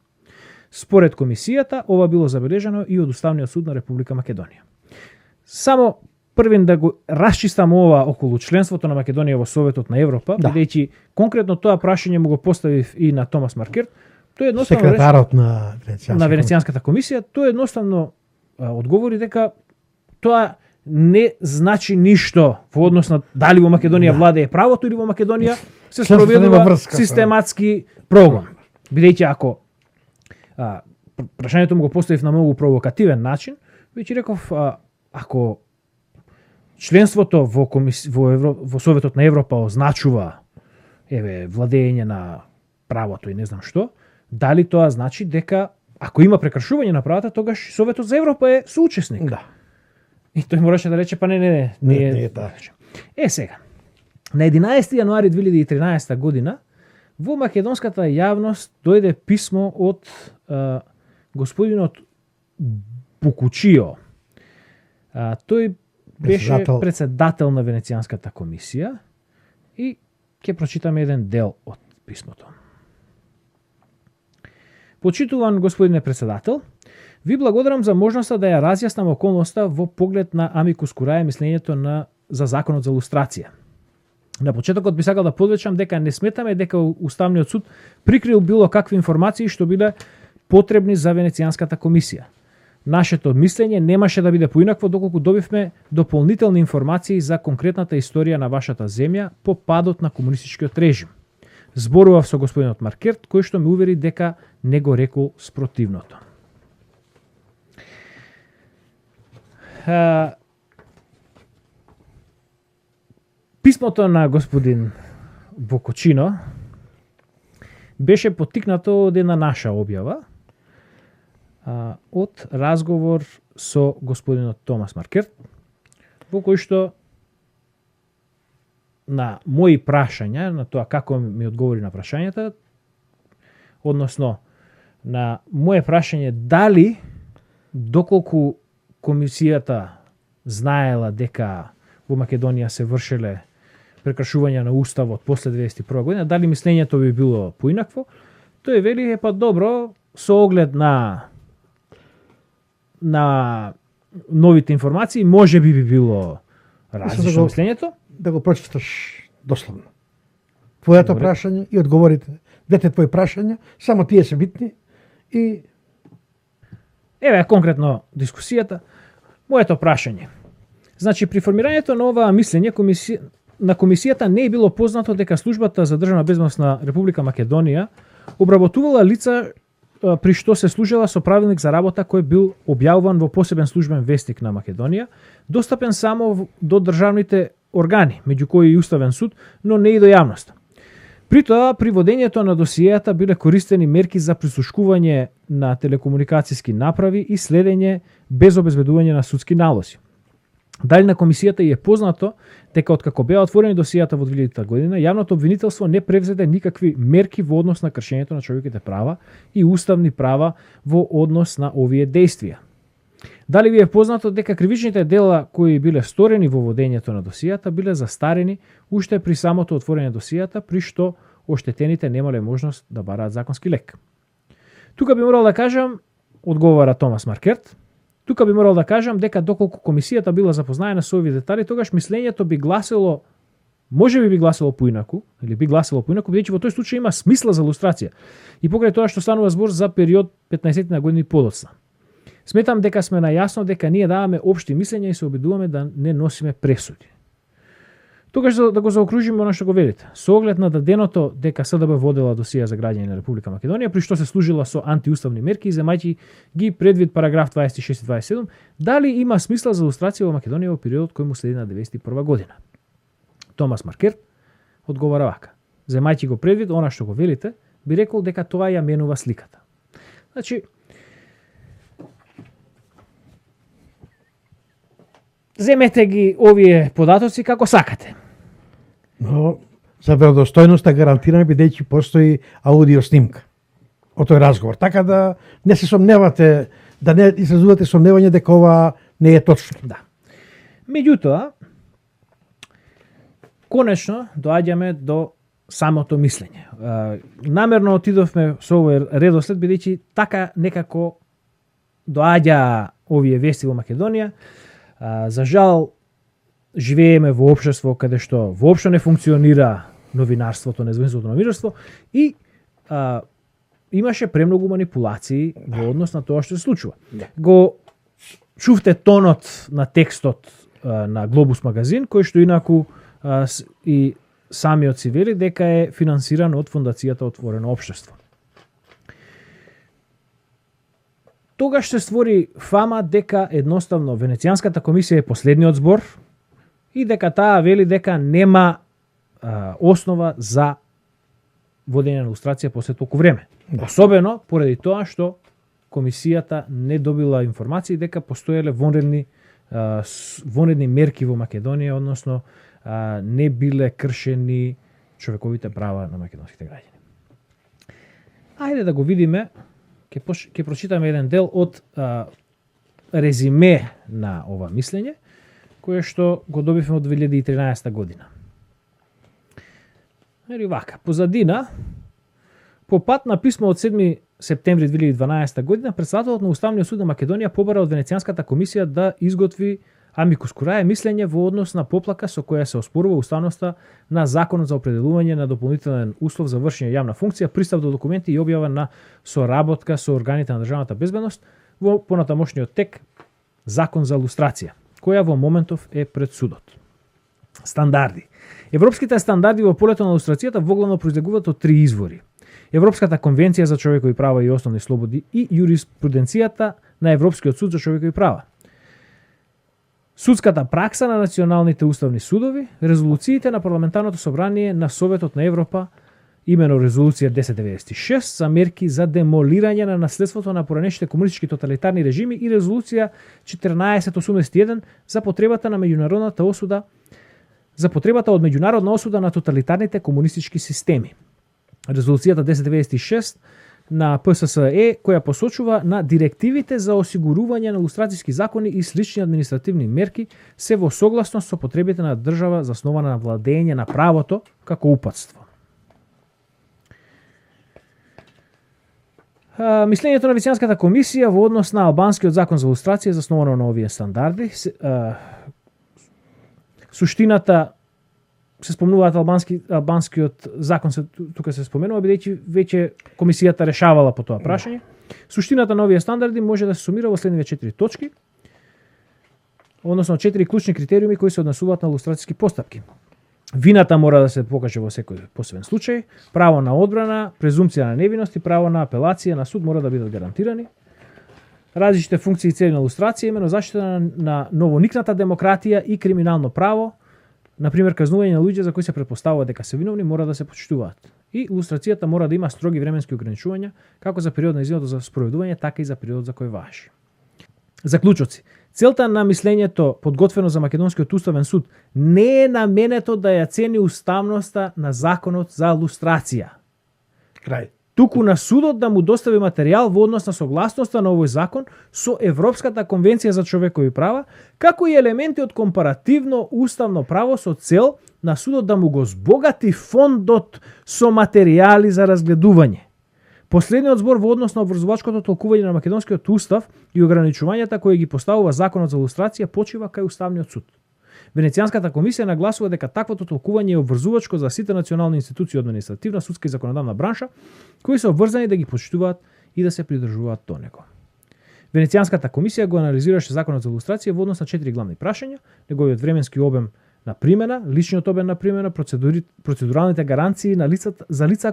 Според комисијата, ова било забележано и од Уставниот суд на Република Македонија. Само првин да го расчистам ова околу членството на Македонија во Советот на Европа, бидејќи конкретно тоа прашање му го поставив и на Томас Маркерт, тој едноставно секретарот на Венецијанската комисија, тој едноставно одговори дека тоа не значи ништо во однос на дали во Македонија владее правото или во Македонија се спроведува систематски прогон. Бидејќи ако прашањето му го поставив на многу провокативен начин, веќе реков ако членството во Советот на Европа означува владење на правото и не знам што, дали тоа значи дека ако има прекршување на правата, тогаш Советот за Европа е соучесник. Да. И тој мораше да рече, па не е таа. Сега, на 11 јануари 2013 година, во македонската јавност дојде писмо од господинот Букучио. Тој беше председател на Венецијанската комисија и ќе прочитаме еден дел од писмото. Почитуван господине председател, ви благодарам за можноста да ја разјаснам околноста во поглед на амикус кураe мислењето за законот за лустрација. На почетокот би сакал да подвечам дека не сметаме дека Уставниот суд прикрил било какви информации што биле потребни за Венецијанската комисија. Нашето мислење немаше да биде поинакво доколку добивме дополнителни информации за конкретната историја на вашата земја по падот на комунистичкиот режим. Зборував со господинот Маркерт, кој што ме увери дека не го рекол спротивното. Писмото на господин Бокочино беше поттикнато од една наша објава, од разговор со господинот Томас Маркерт, во кој што на мои прашања, на тоа како ми одговори на прашањата, односно на моje прашање дали доколку комисијата знаела дека во Македонија се вршеле прекршувања на уставот после 1991 година, дали мислењето би било поинакво, тој вели па добро, со оглед на новите информации, може би било различно мислењето. Да го прочиташ дословно. Твоето прашање и одговорите. Двете твои прашања, само тие се битни и конкретно дискусијата. Моето прашање. Значи, при формирањето на оваа мислење, на комисијата не е било познато дека службата за државна безбедност на Република Македонија обработувала лица при што се служела со правилник за работа кој бил објавуван во посебен службен вестник на Македонија, достапен само до државните органи, меѓу кои и Уставен суд, но не и до јавноста. При тоа, при водењето на досиејата биле користени мерки за прислушкување на телекомуникацијски направи и следење без обезбедување на судски налози. Дали на комисијата е познато дека откако беа отворени досијата во 2000 година, јавното обвинителство не превзеде никакви мерки во однос на кршењето на човековите права и уставни права во однос на овие дејствија. Дали ви е познато дека кривичните дела кои биле сторени во водењето на досијата биле застарени уште при самото отворење досијата, при што оштетените немале можност да бараат законски лек? Тука би морал да кажам, одговара Томас Маркерт, тука би морал да кажам дека доколку комисијата била запознаена со овие детали, тогаш мислењето би гласило, можеби би гласило поинаку, или би гласило поинаку, бидејќи во тој случај има смисла за лустрација. И покрај тоа што станува збор за период 15 на години подоцна. Сметам дека сме најасно дека ние даваме општи мислења и се обидуваме да не носиме пресуди. Тогаш да го заокружиме она што го велите. Со оглед на даденото дека СДБ водела досија за граѓани на Република Македонија, при што се служила со антиуставни мерки, земајќи ги предвид параграф 26 и 27, дали има смисла за лустрација во Македонија во периодот кој му следи на 1991 година? Томас Маркерт одговара вака. Земајќи го предвид она што го велите, би рекол дека тоа ја менува сликата. Значи, земете ги овие податоци како сакате. Но за веродостојноста гарантираме бидејќи постои аудио снимка од тој разговор. Така да не се сомневате, да не изразувате сомневање дека ова не е точно. Да. Меѓутоа, конечно доаѓаме до самото мислење. Намерно отидовме со овој редослед бидејќи така некако доаѓа овие вести во Македонија. За жал, живееме во општество каде што воопшто не функционира новинарството, независното новинарство и имаше премногу манипулации во однос на тоа што се случува. Го чувте тонот на текстот на Глобус магазин, кој што инаку и самиот си вели дека е финансиран од фондацијата Отворено општество. Тогаш се створи фама дека едноставно Венецијанската комисија е последниот збор и дека таа вели дека нема основа за водење на лустрација после толку време. Особено поради тоа што комисијата не добила информации дека постоеле вонредни мерки во Македонија, односно не биле кршени човековите права на македонските граѓани. Ајде да го видиме, ќе прочитаме еден дел од резиме на ова мислење, кое што го добивме од 2013 година. Ери вака, позадина, по пат на писмо од 7 септември 2012 година, председателот на Уставниот суд на Македонија побара од Венецијанската комисија да изготви амикус курае мислење во однос на поплака со која се оспорува уставноста на Законот за определување на дополнителен услов за вршење јавна функција, пристап до документи и објава на соработка со органите на државната безбедност во понатамошниот тек Закон за лустрација, која во моментов е пред судот. Стандарди. Европските стандарди во полето на лустрацијата воглавно произлегуваат од 3 извори: Европската конвенција за човекови права и основни слободи и јуриспруденцијата на Европскиот суд за човекови права, судската пракса на националните уставни судови, резолуциите на парламентарното собрание на Советот на Европа, имено резолуција 1096 за мерки за демолирање на наследството на поранешните комунистички тоталитарни режими и резолуција 1481 за потребата на меѓународната осуда, за потребата од меѓународна осуда на тоталитарните комунистички системи. Резолуцијата 1096 на ПССЕ, која посочува на директивите за осигурување на лустрацијски закони и слични административни мерки, се во согласност со потребите на држава заснована на владење на правото како упатство. Мислењето на Венецијанската комисија во однос на албанскиот закон за лустрација засновано на овие стандарди. Суштината се спомнуваат албанскиот закон тука се споменува бидејќи веќе комисијата решавала по тоа прашање. Суштината на овие стандарди може да се сумира во следнивите 4 точки, односно 4 клучни критериуми кои се однесуваат на лустрацијски постапки. Вината мора да се покаже во секој посебен случај, право на одбрана, презумпција на невиност и право на апелација на суд мора да бидат гарантирани. Различните функции и цели на лустрација, имено заштита на новоникната демократија и криминално право, например казнување на луѓе за кои се претпоставува дека се виновни, мора да се почитуваат. И лустрацијата мора да има строги временски ограничувања, како за период на нејзиното за спроведување, така и за период за кој важи. Заклучоци. Целта на мислењето подготвено за Македонскиот уставен суд не е наменето да ја цени уставноста на законот за лустрација. Крај. Туку на судот да му достави материјал во однос на согласноста на овој закон со Европската конвенција за човекови права, како и елементи од компаративно уставно право со цел на судот да му го збогати фондот со материјали за разгледување. Последниот збор во однос на обврзувачкото толкување на Македонскиот устав и ограничувањата кои ги поставува законот за лустрација почива кај Уставниот суд. Венецијанската комисија нагласува дека таквото толкување е обврзувачко за сите национални институции административна, судска и законодавна бранша, кои се обврзани да ги почитуваат и да се придржуваат до него. Венецијанската комисија го анализираше законот за лустрација во однос на 4 главни прашања: неговиот временски обем на примена, личниот обем на примена, процедуралните гаранции на лицата за лица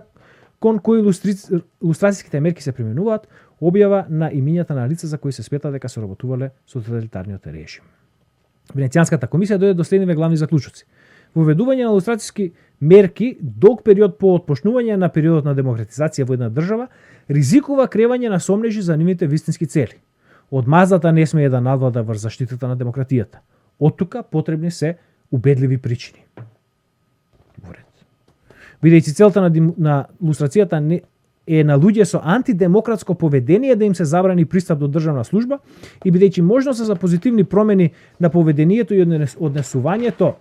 кон кои лустрацијските мерки се применуваат, објава на имињата на лица за кои се смета дека се работувале со тоталитарниот режим. Венецијанската комисија дојде до следниве главни заклучоци. Воведување на лустрацијски мерки долг период по отпочнување на периодот на демократизација во една држава ризикува кревање на сомнежи за нивните вистински цели. Одмазата не смее да надвлада врз заштитата на демократијата. Оттука потребни се убедливи причини. Бидејќи целта на лустрацијата е на луѓе со антидемократско поведение да им се забрани пристап до државна служба и бидејќи можноста за позитивни промени на поведението и однесувањето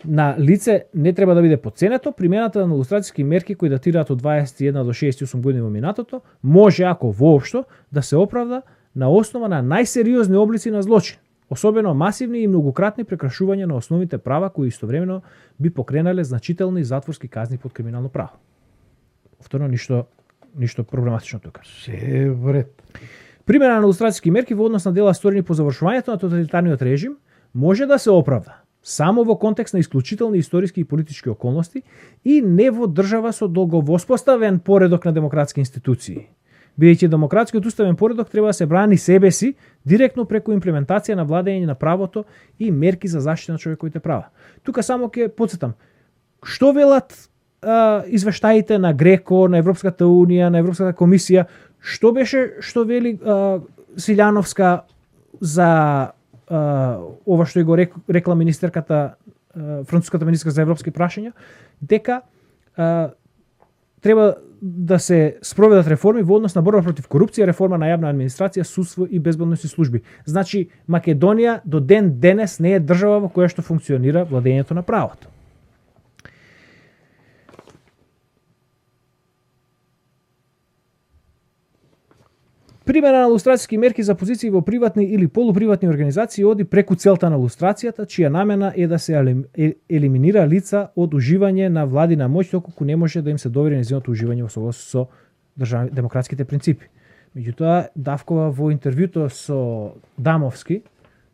на лице не треба да биде потценето, примената на лустрацијски мерки кои датираат од 21 до 68 години во минатото, може, ако воопшто, да се оправда на основа на најсериозни облици на злочин, особено масивни и многократни прекрашувања на основните права кои истовремено би покренале значителни затворски казни под криминално право. Повторно, ништо проблематично тука. Се во ред. Примена на лустрацијски мерки во однос на дела сторени по завршувањето на тоталитарниот режим може да се оправда само во контекст на исклучителни историски и политички околности и не во држава со долговоспоставен поредок на демократски институции. Бидејќи демократскиот уставен поредок треба да се брани себе си директно преку имплементација на владење на правото и мерки за заштита на човековите права. Тука само ќе потсетам, што велат извештаите на Греко, на Европската унија, на Европската комисија, што вели Силјановска за ова што го рекла министерката, француската министерка за европски прашања, дека треба да се спроведат реформи во однос на борба против корупција, реформа на јавна администрација, судство и безбедносни служби. Значи, Македонија до ден денес не е држава во која што функционира владењето на правото. Примена на лустрацијски мерки за позиции во приватни или полуприватни организации оди преку целта на лустрацијата, чија намена е да се елиминира лица од уживање на владина моќ, доколку не може да им се довери нејзиното уживање во согласност со демократските принципи. Меѓутоа, Давкова во интервјуто со Дамовски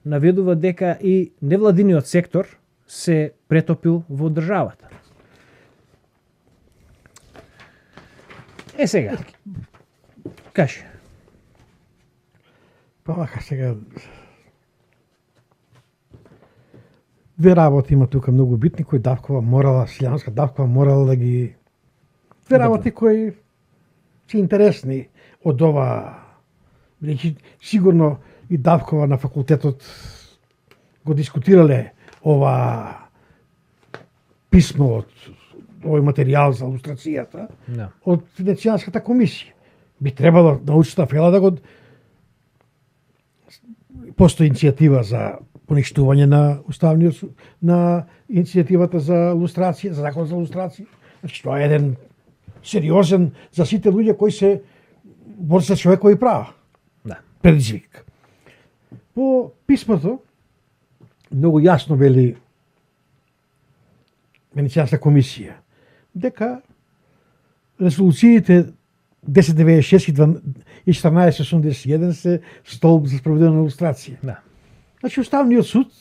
наведува дека и невладиниот сектор се претопил во државата. Сега, кажи. Па вака сега две работи има тука многу битни кои Силјановска Давкова морала да ги две работи кои се интересни од ова, бидејќи сигурно и Давкова на факултетот го дискутирале ова писмо од овој материјал за лустрацијата од Венецијанската комисија. Би требало научната фела да го постои иницијатива за поништување на уставниот на иницијативата за лустрација, за закон за лустрација. Значи тоа е еден сериозен за сите луѓе кои се борат за човекови права. Да. Предизвик. По писмото многу јасно вели Венецијанска комисија дека резолуциите 1096 и 1481 се столб за спроведување на лустрација. Да. Значи, Уставниот суд,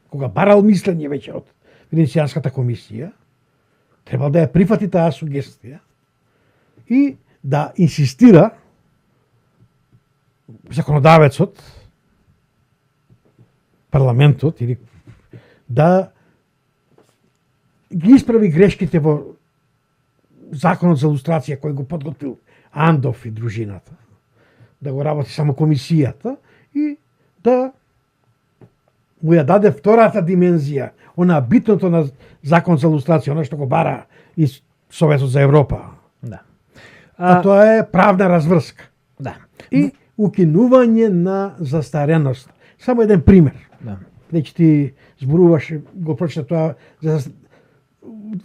кога барал мислење веќе од Венецијанската комисија, требал да ја прифати таа сугестија и да инсистира законодавецот, парламентот, или да ги исправи грешките во законот за лустрација кој го подготвил Андов и дружината, да го работи само комисијата и да му ја даде втората димензија, она битното на закон за лустрација, она што го бара и Советот за Европа. Да. А тоа е правна разврска. Да. И укинување на застареност. Само еден пример. Да. Значи ти зборуваш, го прочита тоа,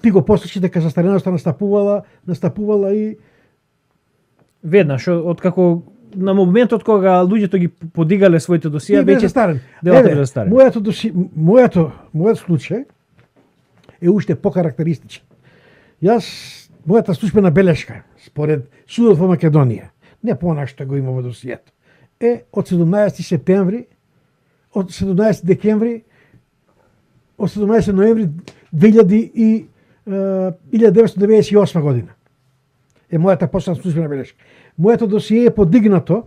ти го послушаш дека застареноста настапувала и веднаш откако на моментот кога луѓето ги подигале своите досија, веќе застарен. делата бе застарен. Мојот случај е уште покарактеристичен. Мојата службена белешка, според судот во Македонија, не понак што го има во досијето, е од 17 септември, од 17 декември, од 17 ноември 1998 година. Е мојата последна службена белешка. Моето досие е подигнато,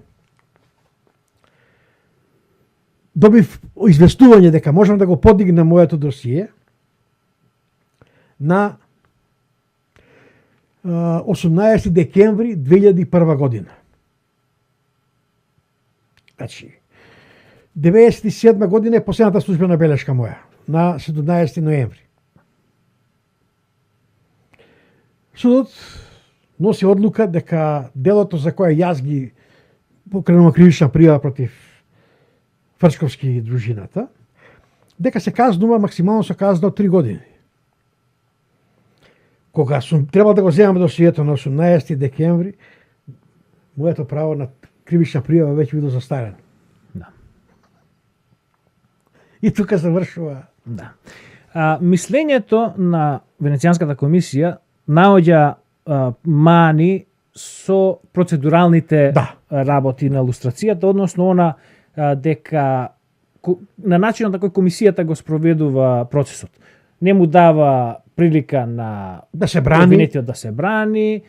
добив известување дека можам да го подигнам моето досие на 18 декември 2001 година. Значи, 97 година е последната службена белешка моја, на 17 ноември. Судот носи одлука дека делото за кое јас ги покренувам кривична пријава против Фрчковски и дружината, дека се казнува максимално со казна од 3 години. Кога сум требал да го земам досието на 18 декември, моето право на кривична пријава веќе било застарено. Да. И тука завршува. Да. Мислењето на Венецијанската комисија наоѓа мани со процедуралните работи на лустрацијата, односно она дека на начинот на кој комисијата го спроведува процесот. Не му дава прилика на да се брани, обвинетиот да се брани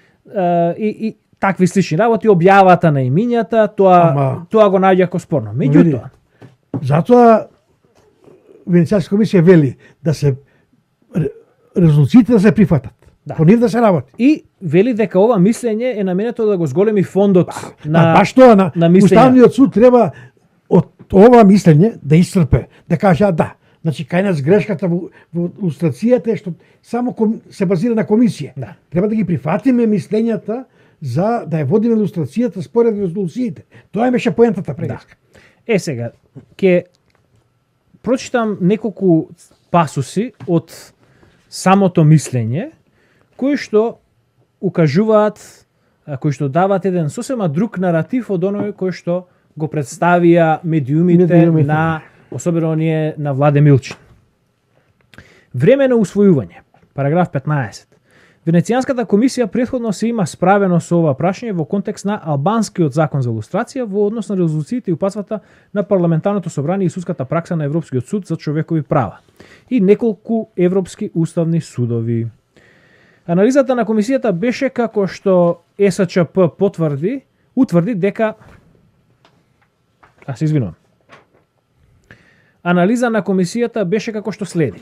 и такви слични работи, објавата на имињата, тоа го наоѓа како спорно. Меѓутоа, затоа Венецијанската комисија вели да се резолуциите да се прифатат. Да. По нив да се работи. И вели дека ова мислење е наменето да го зголеми фондот на баш тоа на Уставниот суд треба од ова мислење да исцрпе, да каже да. Значи кај нас грешката во лустрацијата е што само се базира на комисија. Да. Треба да ги прифатиме мислењата за да ја водиме лустрацијата според резолуциите. Тоа беше поентата преска. Да. Сега ќе прочитам неколку пасуси од самото мислење кои што укажуваат, кои што даваат еден сосема друг наратив од оној кој што го представија медиумите на, особено оние на Владе Милчин. Време на усвојување. Параграф 15. Венецијанската комисија претходно се има справено со ова прашање во контекст на албанскиот закон за лустрација во однос на резолуциите и упатствата на парламентарното собрание и судската пракса на Европскиот суд за човекови права и неколку европски уставни судови. Анализата на комисијата беше како што ЕСЧП утврди дека се извинувам. Анализа на комисијата беше како што следи.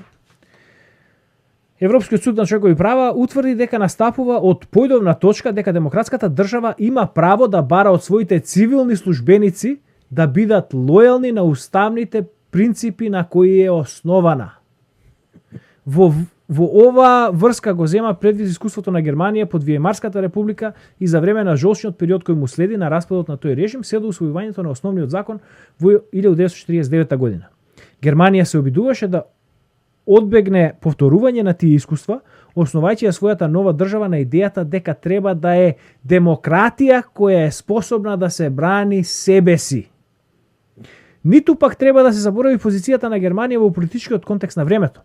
Европскиот суд на човекови права утврди дека настапува од појдовна точка дека демократската држава има право да бара од своите цивилни службеници да бидат лојални на уставните принципи на кои е основана. Во ова врска го зема предвид искуството на Германија под Виемарската република и за време на жолчниот период кој му следи на распадот на тој режим се до усвојувањето на основниот закон во 1949 година. Германија се обидуваше да одбегне повторување на тие искуства, основајќи ја својата нова држава на идејата дека треба да е демократија која е способна да се брани себе си. Ниту пак треба да се заборави позицијата на Германија во политичкиот контекст на времето.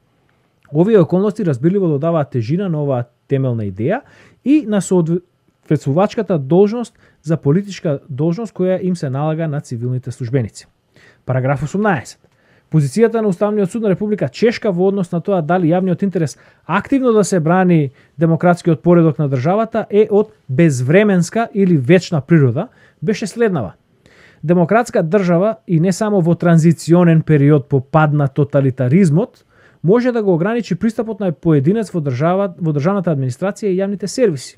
Овие околности разбирливо додаваат тежина на оваа темелна идеја и на соодветствувачката должност за политичка должност која им се налага на цивилните службеници. Параграф 18. Позицијата на Уставниот суд на Република Чешка во однос на тоа дали јавниот интерес активно да се брани демократскиот поредок на државата е од безвременска или вечна природа, беше следнава. Демократска држава и не само во транзиционен период по пад на тоталитаризмот, може да го ограничи пристапот на поединец во државната администрација и јавните сервиси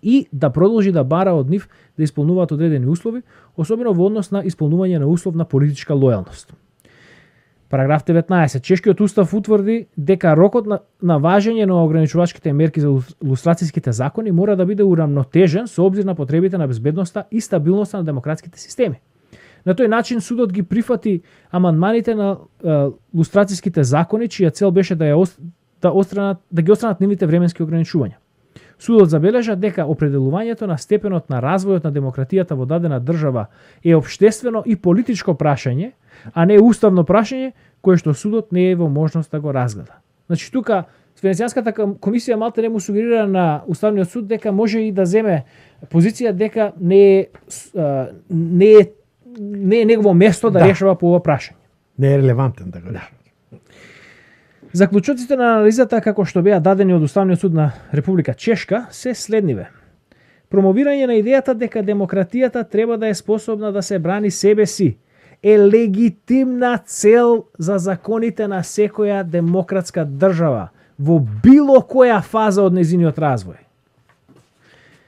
и да продолжи да бара од нив да исполнуваат одредени услови, особено во однос на исполнување на услов на политичка лојалност. Параграф 19. Чешкиот устав утврди дека рокот на важење на ограничувачките мерки за лустрацијските закони мора да биде урамнотежен со обзир на потребите на безбедноста и стабилноста на демократските системи. На тој начин судот ги прифати амандманите на лустрацијските закони, чија цел беше да ги отстранат нивните временски ограничувања. Судот забележа дека определувањето на степенот на развојот на демократијата во дадена држава е општествено и политичко прашање, а не уставно прашање кое што судот не е во можност да го разгледа. Значи тука Венецијанската комисија малте не му сугерира на Уставниот суд дека може и да земе позиција дека не е негово место да решава по ова прашање. Не е релевантен да го решава. Заклучоците на анализата како што беа дадени од Уставниот суд на Република Чешка се следниве. Промовирање на идејата дека демократијата треба да е способна да се брани себе си е легитимна цел за законите на секоја демократска држава во било која фаза од нејзиниот развој.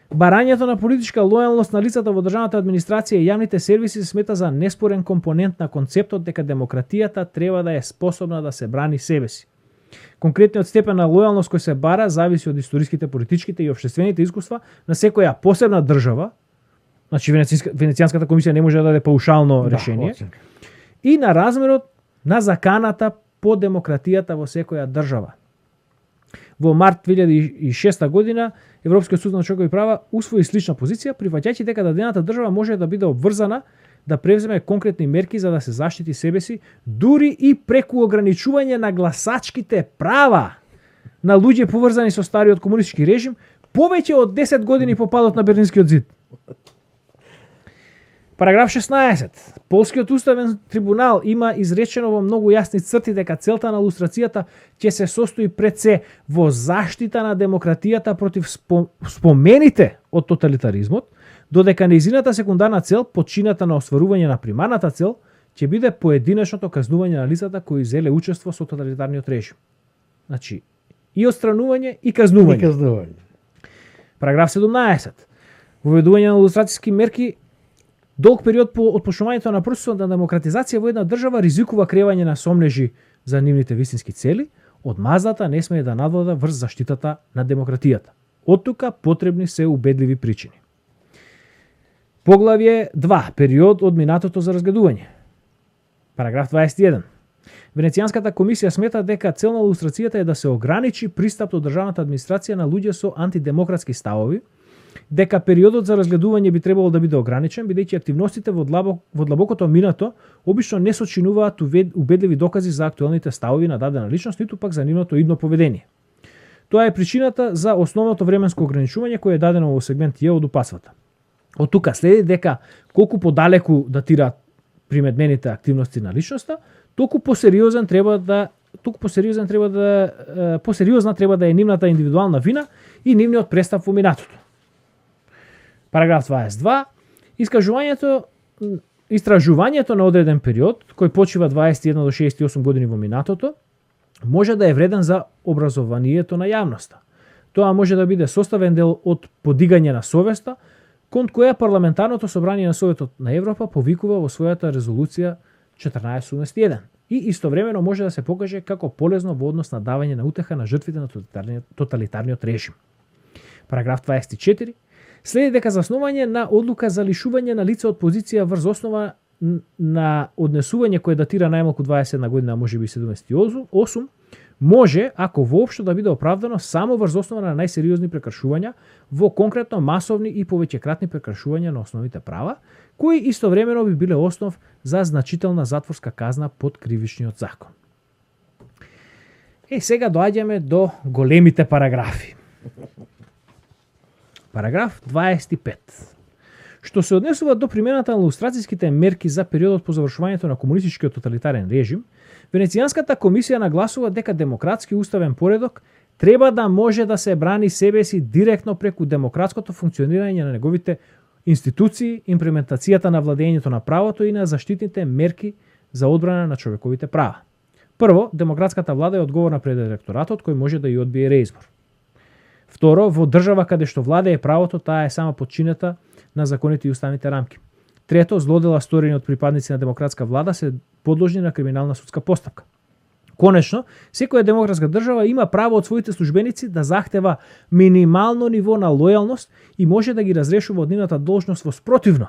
Барањето на политичка лојалност на лицата во државната администрација и јавните сервиси се смета за неспорен компонент на концептот дека демократијата треба да е способна да се брани себе си. Конкретниот степен на лојалност кој се бара зависи од историските, политичките и општествените искуства на секоја посебна држава. Значи Венецијанската комисија не може да даде паушално решение. И на размерот на заканата по демократијата во секоја држава. Во март 2006 година Европскиот суд на човекови права усвои слична позиција, прифаќајќи дека дадената држава може да биде обврзана да превземе конкретни мерки за да се заштити себе си, дури и преку ограничување на гласачките права на луѓе поврзани со стариот комунистички режим, повеќе од 10 години по падот на Берлинскиот зид. Параграф 16. Полскиот уставен трибунал има изречено во многу јасни црти дека целта на лустрацијата ќе се состои пред се во заштита на демократијата против спомените од тоталитаризмот, додека нејзината секундарна цел, подчината на остварување на примарната цел, ќе биде поединечното казнување на лицата кои зеле учество со тоталитарниот режим. Значи, и отстранување и казнување. Параграф 17. Воведување на лустрацијски мерки. Долг период по отпочнувањето на процесот на демократизација во една држава ризикува креање на сомнежи за нивните вистински цели, одмазата не смее да надвлада врз заштитата на демократијата. Оттука потребни се убедливи причини. Поглавје 2. Период од минатото за разгледување. Параграф 21. Венецијанската комисија смета дека цел на лустрацијата е да се ограничи пристап до државната администрација на луѓе со антидемократски ставови, дека периодот за разгледување би требало да биде ограничен, бидејќи активностите во длабокото минато обично не сочинуваат убедливи докази за актуелните ставови на дадена личност, ниту пак за нивното идно поведение. Тоа е причината за основното временско ограничување кое е дадено во сегмент Ј од упатствата. Од тука следи дека колку подалеку датираат примедмените активности на личноста, толку посериозна треба да е нивната индивидуална вина и нивниот престап во минатото. Параграф 22. Истражувањето на одреден период, кој почива 21 до 68 години во минатото, може да е вреден за образованието на јавноста. Тоа може да биде составен дел од подигање на совеста, кон која парламентарното собрание на Советот на Европа повикува во својата резолуција 1481 и истовремено може да се покаже како полезно во однос на давање на утеха на жртвите на тоталитарниот режим. Параграф 24. Следи дека заснување на одлука за лишување на лице од позиција врз основа на однесување кое датира најмалку 21 година, а можеби 78, може, ако воопшто да биде оправдано, само врз основа на најсериозни прекршувања во конкретно масовни и повеќекратни прекршувања на основните права, кои истовремено би биле основ за значителна затворска казна под кривичниот закон. Сега доаѓаме до големите параграфи. Параграф 25. Што се однесува до примената на лустрацијските мерки за периодот по завршувањето на комунистичкиот тоталитарен режим, Венецијанската комисија нагласува дека демократски уставен поредок треба да може да се брани себе си директно преку демократското функционирање на неговите институции, имплементацијата на владењето на правото и на заштитните мерки за одбрана на човековите права. Прво, демократската влада е одговорна пред електоратот кој може да ја одбие реизбор. Второ, во држава каде што владее правото, таа е сама подчинета на законите и уставните рамки. Трето, злодела сторени од припадници на демократска влада се подложни на криминална судска постапка. Конечно, секоја демократска држава има право од своите службеници да захтева минимално ниво на лојалност и може да ги разрешува од нивната должност во спротивно,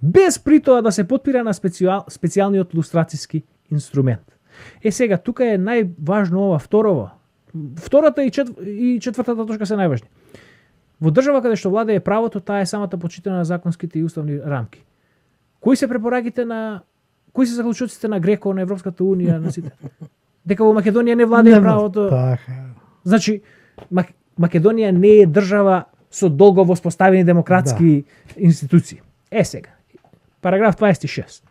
без при тоа да се потпира на специјалниот лустрацијски инструмент. Сега, тука е најважно ова второво. Втората и четвртата точка се најважни. Во држава каде што владее правото, таа е самата почитана на законските и уставни рамки. Кои се препораките кои се заклучоците на Греко, на Европската унија, на сите? Дека во Македонија не владее правото. Значи, Македонија не е држава со долго воспоставени демократски институции. Сега, параграф 26.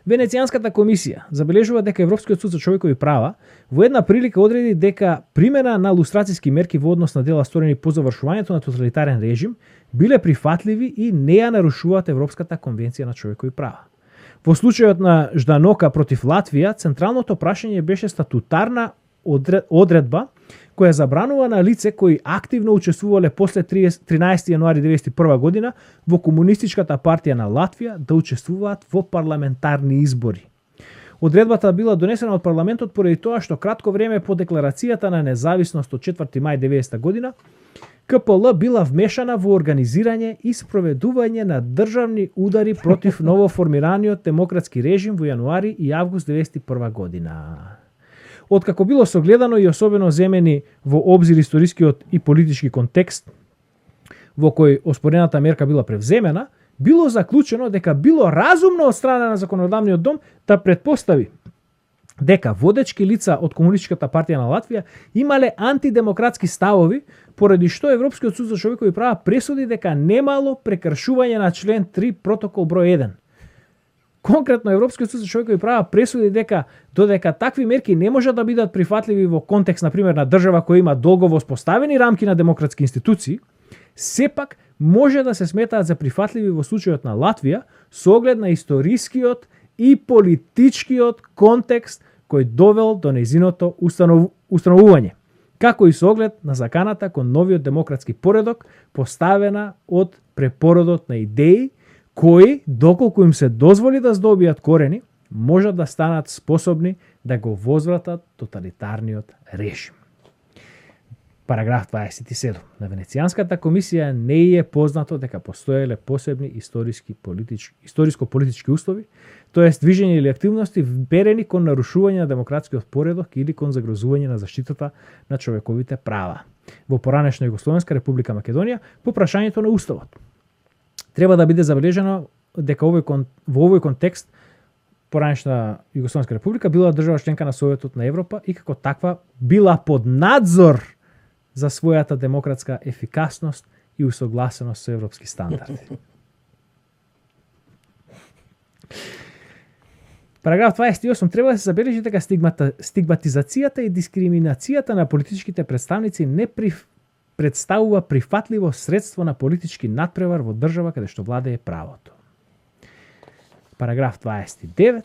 Венецијанската комисија забележува дека Европскиот суд за човекови права во една прилика одреди дека примена на лустрацијски мерки во однос на дела сторени по завршувањето на тоталитарен режим биле прифатливи и не ја нарушуваат Европската конвенција на човекови права. Во случајот на Жданока против Латвија, централното прашање беше статутарна одредба која забранува на лице кои активно учествувале после 13. јануари 1991 година во Комунистичката партија на Латвија да учествуваат во парламентарни избори. Одредбата била донесена од парламентот поради тоа што кратко време по декларацијата на независност од 4. мај 90 година КПЛ била вмешана во организирање и спроведување на државни удари против новоформираниот демократски режим во јануари и август 1991 година. Откако било согледано и особено земени во обзир историскиот и политички контекст во кој оспорената мерка била превземена, било заклучено дека било разумно од страна на законодавниот дом да предпостави дека водечки лица од Комунистичката партија на Латвија имале антидемократски ставови, поради што Европскиот суд за човекови права пресуди дека немало прекршување на член 3 протокол број 1. Конкретно Европскиот суд за човекови права пресуди дека додека такви мерки не можат да бидат прифатливи во контекст на пример на држава која има долго воспоставени рамки на демократски институции, сепак може да се сметаат за прифатливи во случајот на Латвија со оглед на историскиот и политичкиот контекст кој довел до нејзиното установување, како и со оглед на заканата кон новиот демократски поредок поставена од препородот на идеи кои, доколку им се дозволи да здобијат корени, можат да станат способни да го возвратат тоталитарниот режим. Параграф 27. На Венецијанската комисија не е познато дека постоеле посебни историско-политички услови, тоест движење или активности вперени кон нарушување на демократскиот поредок или кон загрозување на заштитата на човековите права во поранешна Југословенска република Македонија по прашањето на уставот. Треба да биде забележано дека во овој контекст поранешна Југословенска република била држава членка на Советот на Европа и како таква била под надзор за својата демократска ефикасност и усогласеност со европски стандарди. Параграф 28 треба да се забележи дека стигматизацијата и дискриминацијата на политичките представници не представува прифатливо средство на политички надпревар во држава каде што владее правото. Параграф 29.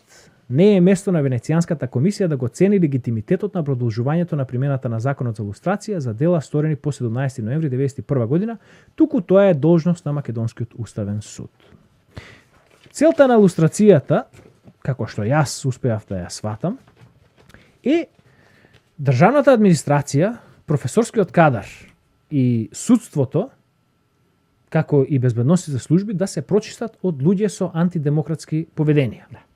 Не е место на Венецијанската комисија да го цени легитимитетот на продолжувањето на примената на законот за лустрација за дела сторени по 17 ноември 1991 година, туку тоа е должност на Македонскиот уставен суд. Целта на лустрацијата, како што јас успеав да ја сватам, е државната администрација, професорскиот кадар и судството, како и безбедносните служби, да се прочистат од луѓе со антидемократски поведенија.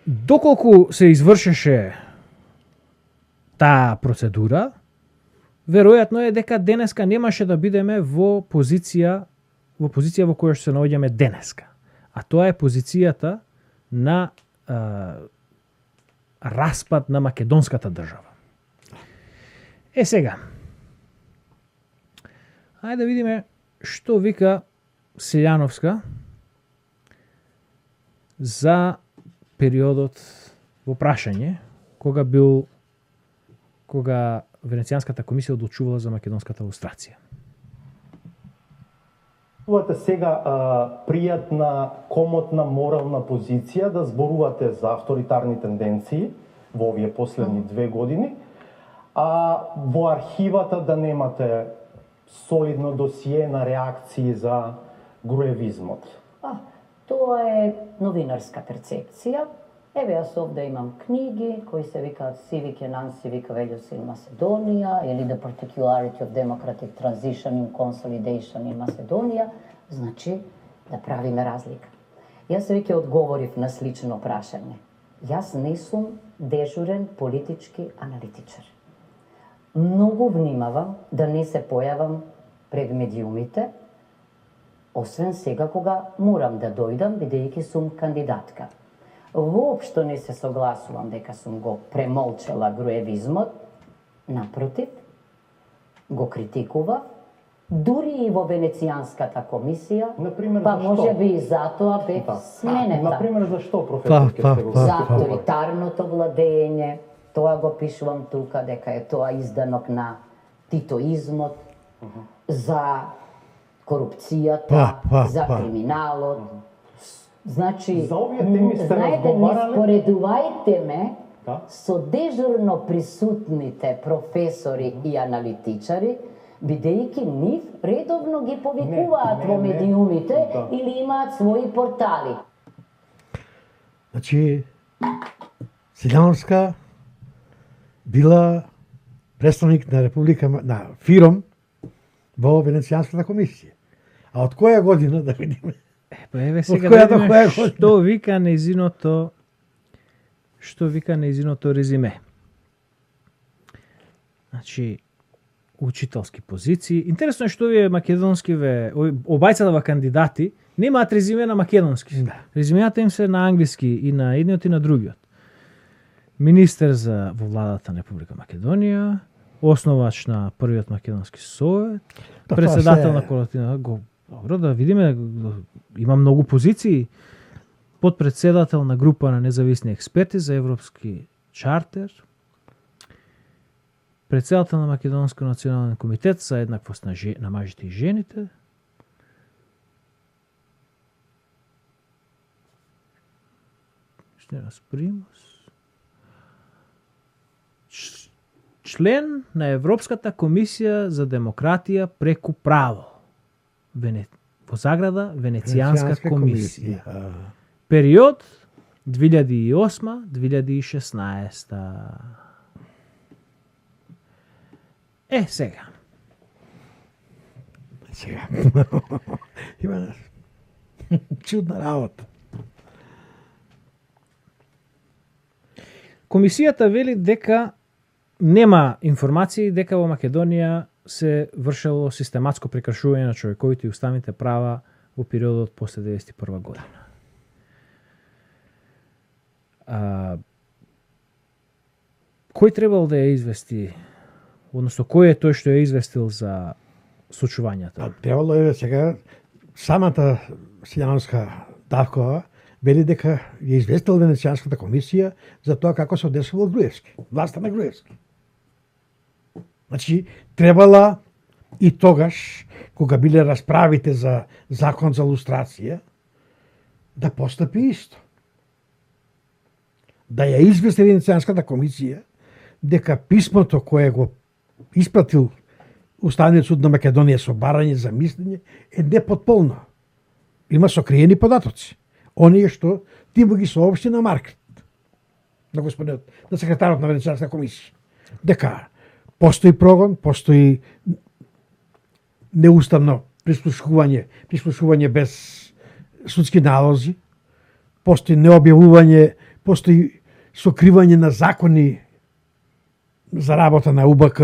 Доколку се извршеше таа процедура, веројатно е дека денеска немаше да бидеме во позиција во која што се наоѓаме денеска. А тоа е позицијата на распад на македонската држава. Сега, ајде да видиме што вика Селјановска за периодот во прашање кога Венецијанската комисија одлучувала за македонската лустрација. Сега пријатна, комотна, морална позиција да зборувате за авторитарни тенденции во овие последни 2 години, а во архивата да немате солидно досие на реакции за груевизмот. Тоа е новинарска перцепција. Еве, јас овде имам книги кои се викаат Civic and Non-Civic Values in Macedonia или The Particularity of Democratic Transition in Consolidation in Macedonia. Значи, да правиме разлика. Јас веќе одговорив на слично прашање. Јас не сум дежурен политички аналитичар. Многу внимавам да не се појавам пред медиумите, освен сега кога морам да дојдам, бидејќи сум кандидатка. Воопшто не се согласувам дека сум го премолчала груевизмот, напротив, го критикува, дури и во Венецијанската комисија, Например, па зашто? може би и затоа бев сменета. Например, зашто, професор, ќе сте го За критикували? авторитарното владење, тоа го пишувам тука, дека е тоа изданок на титоизмот, за корупцијата, за криминалот. Значи, За овие теми сте знаете, не разговарале? споредувајте ме Така. со дежурно присутните професори и аналитичари, бидејќи нив редовно ги повикуваат во медиумите Да. или имаат своји портали. Значи, Силјановска била представник на Република, на ФИРОМ во Венецијанската комисија. А од која година, да видиме? Па еве сега која да до видиме која година? што вика нејзиното резиме. Значи, учителски позиции. Интересно е што овие македонскиве, обајцата во кандидати, немаат резиме на македонски. Да. Резимеата им се на англиски и на едниот и на другиот. Министер за во владата на Република Македонија, основач на првиот македонски совет, Тоа председател се- на коалитивна. Добро, да видиме, има многу позиции. Подпредседател на група на независни експерти за европски чартер, председател на Македонски национален комитет за еднаквост на мажите и жените, Штенас Примус, член на Европската комисија за демократија преку право, во заграда Венецијанска комисија. Период 2008-2016. Сега. Сега. Има чудна работа. Комисијата вели дека нема информации дека во Македонија се вршело систематско прекршување на човековите и уставните права во периодот после 1991 година. Кој требал да ја извести, односно кој е тој што ја известил за случувањата? Требало е сега самата Силјановска Давкова вели дека ја известил Венецијанската комисија за тоа како се одесува Груевски, власта на Груевски. Значи, требала и тогаш, кога биле расправите за закон за лустрација, да постапи исто. Да ја извести Венецијанската комисија дека писмото кое го испратил Уставниот суд на Македонија со барање за мислење е непотполно. Има сокриени податоци. Оние што Тимо ги соопшти на Маркет, на господинот, на секретарот на Венецијанска комисија. Дека постои прогон, постои неуставно прислушување без судски налози, постои необјавување, постои сокривање на закони за работа на УБК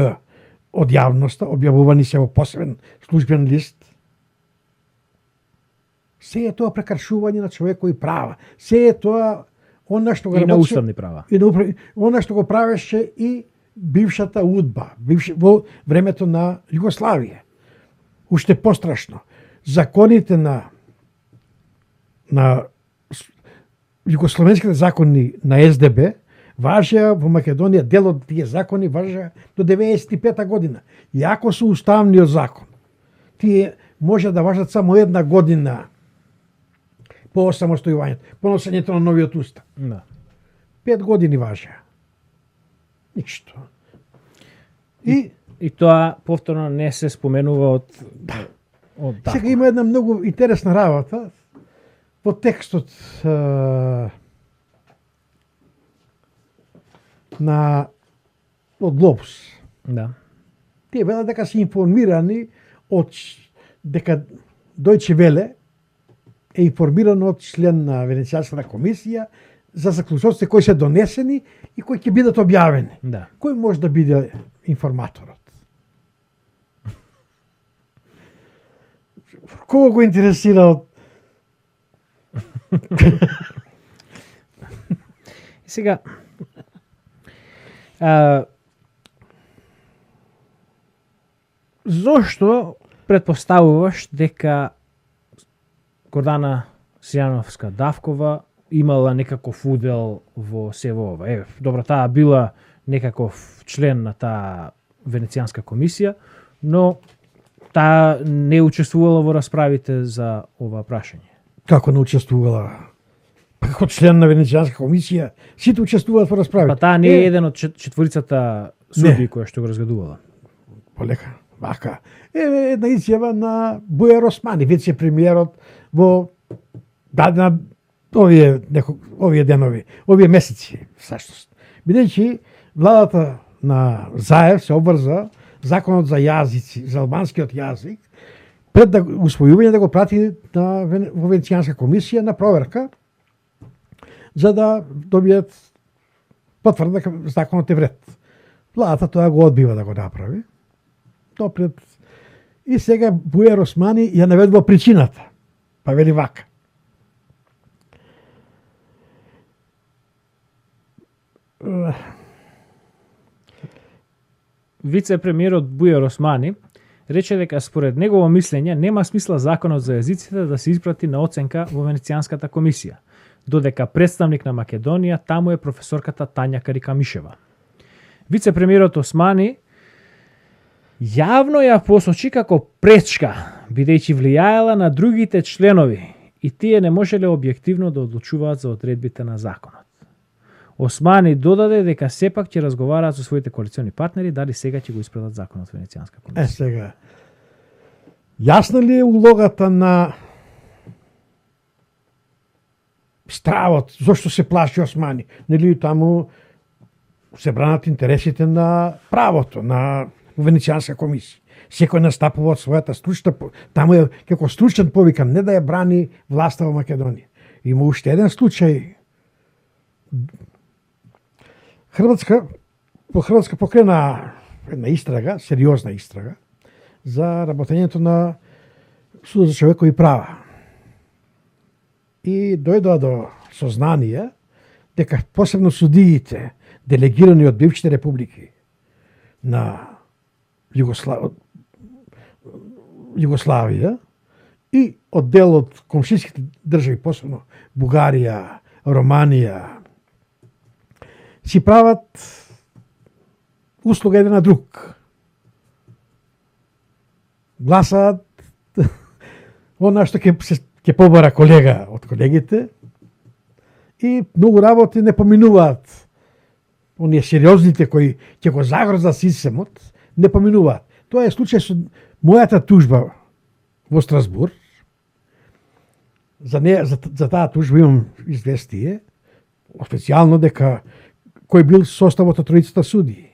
од јавноста, објавувани се во посебен службен лист. Се е тоа прекршување на човекови права. Се е тоа она што го И на работеше- уставни права. И на она што го правеше и бившата УДБА, во времето на Југославија. Уште пострашно. Законите на југословенските закони на СДБ важеа во Македонија, дел од тие закони важеа до 95 година. Иако со уставниот закон, тие може да важат само една година по осамостојувањето, по носењето на новиот устав. Да. 5 години важеа. Ништо. И тоа повторно не се споменува од Сега има една многу интересна работа во текстот на од Глобус. Да. Тие велат дека се информирани од дека Дојче Веле е информиран од член на Венецијанската комисија за заклучоците кои се донесени и кои ќе бидат објавени. Да. Кој може да биде информаторот? Кого го интересира од И сега зошто предпоставуваш дека Гордана Силјановска Давкова имала некаков удел во сево ова? Еве, добро, таа била некаков член на таа Венецијанска комисија, но таа не учествувала во расправите за ова прашање. како не учествувала? Па како член на Венецијанска комисија, сите учествуваат во расправи. Па таа не е еден од четворицата судии која што го разгледувала. Полека, вака. Една изјава на Бујар Османи, вице-премиерот во дадена овие денови, овие месеци, всушност. Бидејќи владата на Заев се обврза законот за јазици, за албанскиот јазик, пред да усвојување да го прати во Венецијанска комисија на проверка, за да добијат потврда дека законот е вред. Владата тоа го одбива да го направи. Допред. И сега Бујар Османи ја наведува причината. Па вели вака. Вице-премиерот Бујар Османи рече дека според негово мислење нема смисла законот за јазиците да се испрати на оценка во Венецијанската комисија, додека представник на Македонија таму е професорката Тања Карикамишева. Вице-премиерот Османи јавно ја посочи како пречка, бидејќи влијаела на другите членови и тие не можеле објективно да одлучуваат за одредбите на законот. Османи додаде дека сепак ќе разговараат со своите коалициони партнери дали сега ќе го испратат законот во Венецијанска комисија. Сега. Јасна ли е улогата на стравот, зошто се плаши Османи? Нели таму се бранат интересите на правото, на Венецијанска комисија. Секој настапува од својата стручна, таму е како стручен повикан, не да ја брани власта во Македонија. Има уште еден случај. Хрватска покрена една истрага, сериозна истрага, за работењето на Судот за човекови права. И дојдоа до сознание дека посебно судиите, делегирани од бившите републики на Југославија и од дел од комшиските држави, посебно Бугарија, Романија, си прават услуга еден на друг. Гласаат она што ќе побара колега од колегите и многу работи не поминуваат. Оние сериозните кои ќе го загрозат системот, не поминуваат. Тоа е случај со мојата тужба во Страсбург. За таа тужба имам известие официјално дека кој бил составот од тројцата судии.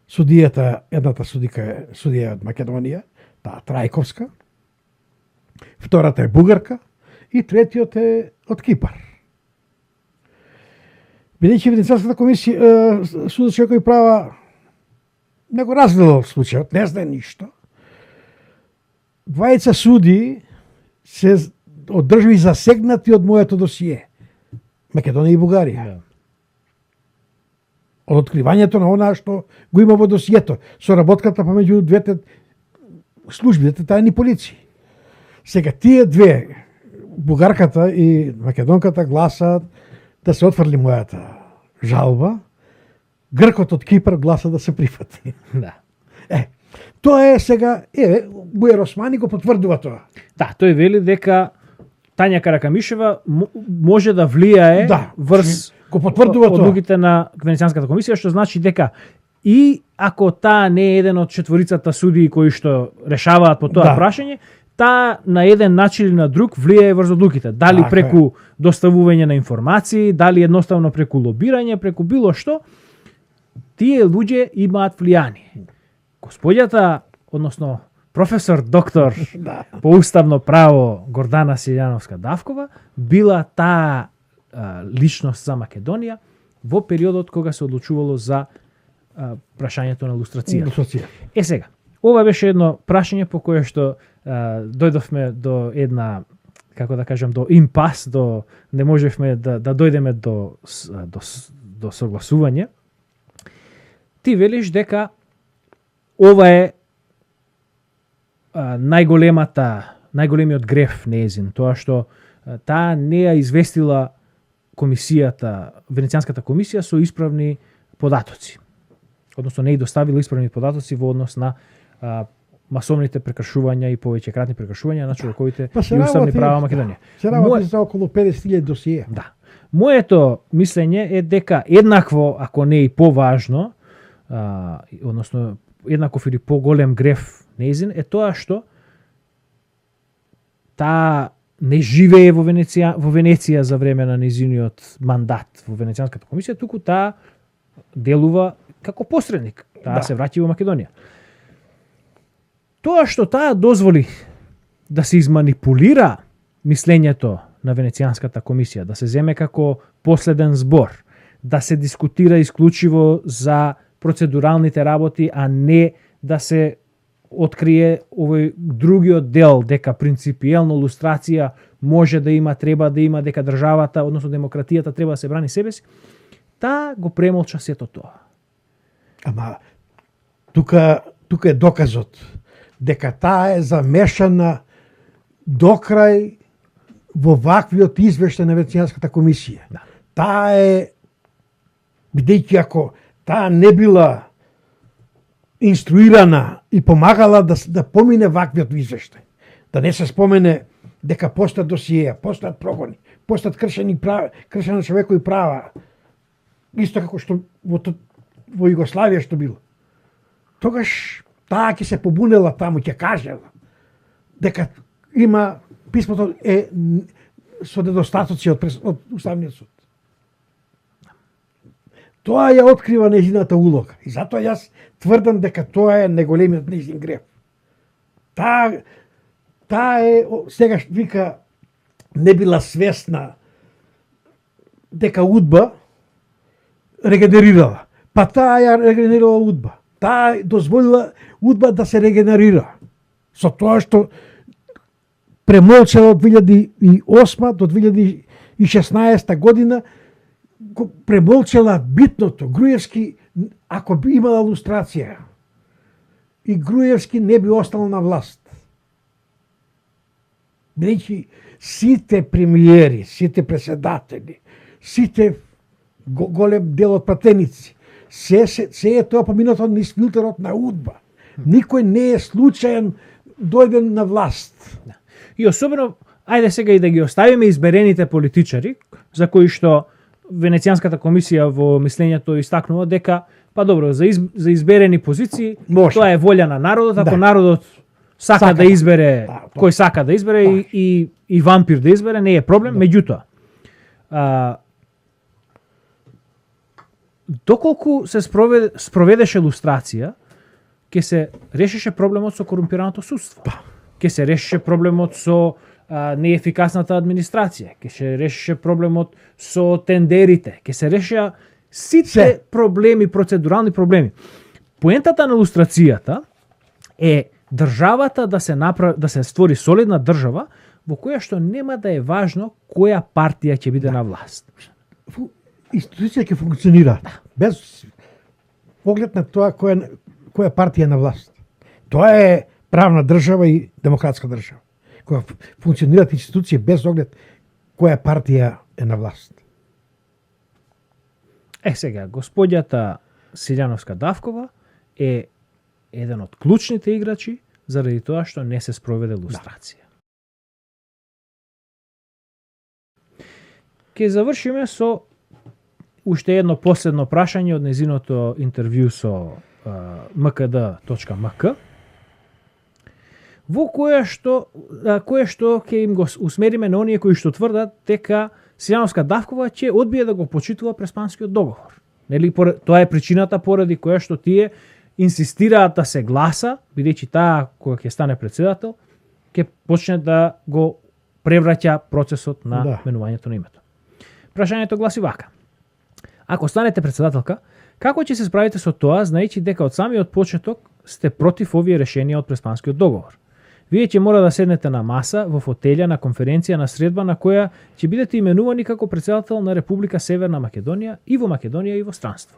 Судијата, едната судија од Македонија, таа Трајковска, втората е бугарка и третиот е од Кипар. Бидејќи Венецијанската комисија, Судот за човекови права не го разгледал случајот, не знае ништо. Двајца судии се од држави засегнати од моето досие. Македонија и Бугарија. Од откривањето на онаа што го има во досието, соработката помеѓу двете служби, двете тајни полиции. Сега тие две, бугарката и македонката, гласаат да се отфрли мојата жалба, гркот од Кипар гласа да се прифати. Да. Тоа е сега, Бујар Османи го потврдува тоа. Да, тој вели дека Тања Каракамишева може да влијае врз го потврдува тоа одлуките на Венецијанската комисија, што значи дека и ако таа не е еден од четворицата судии кои што решаваат по тоа прашање, таа на еден начин или на друг влијае врз одлуките. Дали преку доставување на информации, дали едноставно преку лобирање, преку било што, тие луѓе имаат влијание. Господјата, односно професор доктор по уставно право Гордана Силјановска-Давкова била таа личност за Македонија во периодот кога се одлучувало за прашањето на лустрација. Сега, ова беше едно прашање по кое што дојдовме до една, како да кажам, до импас, не можевме да дојдеме до согласување. Ти велиш дека ова е најголемиот греф нејзин, тоа што таа не ја известила комисијата, Венецијанската комисија со исправни податоци. Односно не ја доставила исправни податоци во однос на масовните прекршувања и повеќекратни прекршувања на човековите Па се и уставни работи- права во Македонија. Се работи за околу 50.000 досие. Да. Моето мислење е дека еднакво, ако не и поважно, односно еднаков или поголем греф неизин е тоа што таа не живее во Венеција за време на незиниот мандат во Венецијанската комисија, туку таа делува како посредник. Таа се враќа во Македонија. Тоа што таа дозволи да се изманипулира мислењето на Венецијанската комисија, да се земе како последен збор, да се дискутира исклучиво за процедуралните работи, а не да се открие овој другиот дел, дека принципиелно лустрација може да има, треба да има, дека државата, односно демократијата треба да се брани себе си, таа го премолча сето тоа. Ама тука е доказот дека таа е замешана докрај во ваквиот извештај на Венецијанската комисија. Да. Таа е, бидејќи ако таа не била инструирана и помагала да помине ваквиот извештај, да не се спомене дека постојат досиеја, постојат прогони, постојат кршени на човекови права, исто како што во Југославија што било. Тогаш таа ќе се побунела таму, ќе кажела дека има писмото е со недостатоци од Уставниот суд. Тоа ја открива нејзината улога и затоа јас тврдам дека тоа е најголемиот нејзин греф. Таа е сега вика не била свесна дека УДБА регенерирала. Па таа ја регенерирала УДБА. Таа дозволила УДБА да се регенерира со тоа што премолчала од 2008 до 2016 година, го премолчала битното. Груевски, ако би имала лустрација, и Груевски не би остал на власт. Бидејќи сите премиери, сите преседатели, сите голем дел од пратеници, се е тоа поминато низ филтерот на УДБА. Никој не е случаен дојден на власт. И особено, ајде сега и да ги оставиме изберените политичари, за кои што Венецијанската комисија во мислењето истакнува дека, па добро, за изберени позиции, Може. тоа е волја на народот, ако Да. народот сака да избере, Да, кој сака да избере и вампир да избере, не е проблем, меѓутоа, доколку се спроведеше лустрација, ќе се решеше проблемот со корумпираното судство. Ќе се решеше проблемот со неефикасната администрација, ќе се решеше проблемот со тендерите, ќе се решеа сите проблеми, процедурални проблеми. Поентата на лустрацијата е државата да се створи солидна држава во која што нема да е важно која партија ќе биде на власт. Институција ќе функционира без поглед на тоа која партија е на власт. Тоа е правна држава и демократска држава. Која функционираат институции без оглед која партија е на власт. Сега, господјата Силјановска Давкова е еден од клучните играчи заради тоа што не се спроведе лустрација. Ке завршиме со уште едно последно прашање од незиното интервју со mkd.mk, во кое што ќе им го усмериме на оние кои што тврдат дека Силјановска Давкова ќе одбие да го почитува Преспанскиот договор. Нели, тоа е причината поради која што тие инсистираат да се гласа, бидејќи таа кога ќе стане председател, ќе почне да го превраќа процесот на менувањето на името. Прашањето гласи вака: ако станете председателка, како ќе се справите со тоа, знаејќи дека од самиот почеток сте против овие решенија од Преспанскиот договор? Вие ќе мора да седнете на маса, во фотелја, на конференција, на средба на која ќе бидете именувани како председател на Република Северна Македонија и во Македонија и во странство.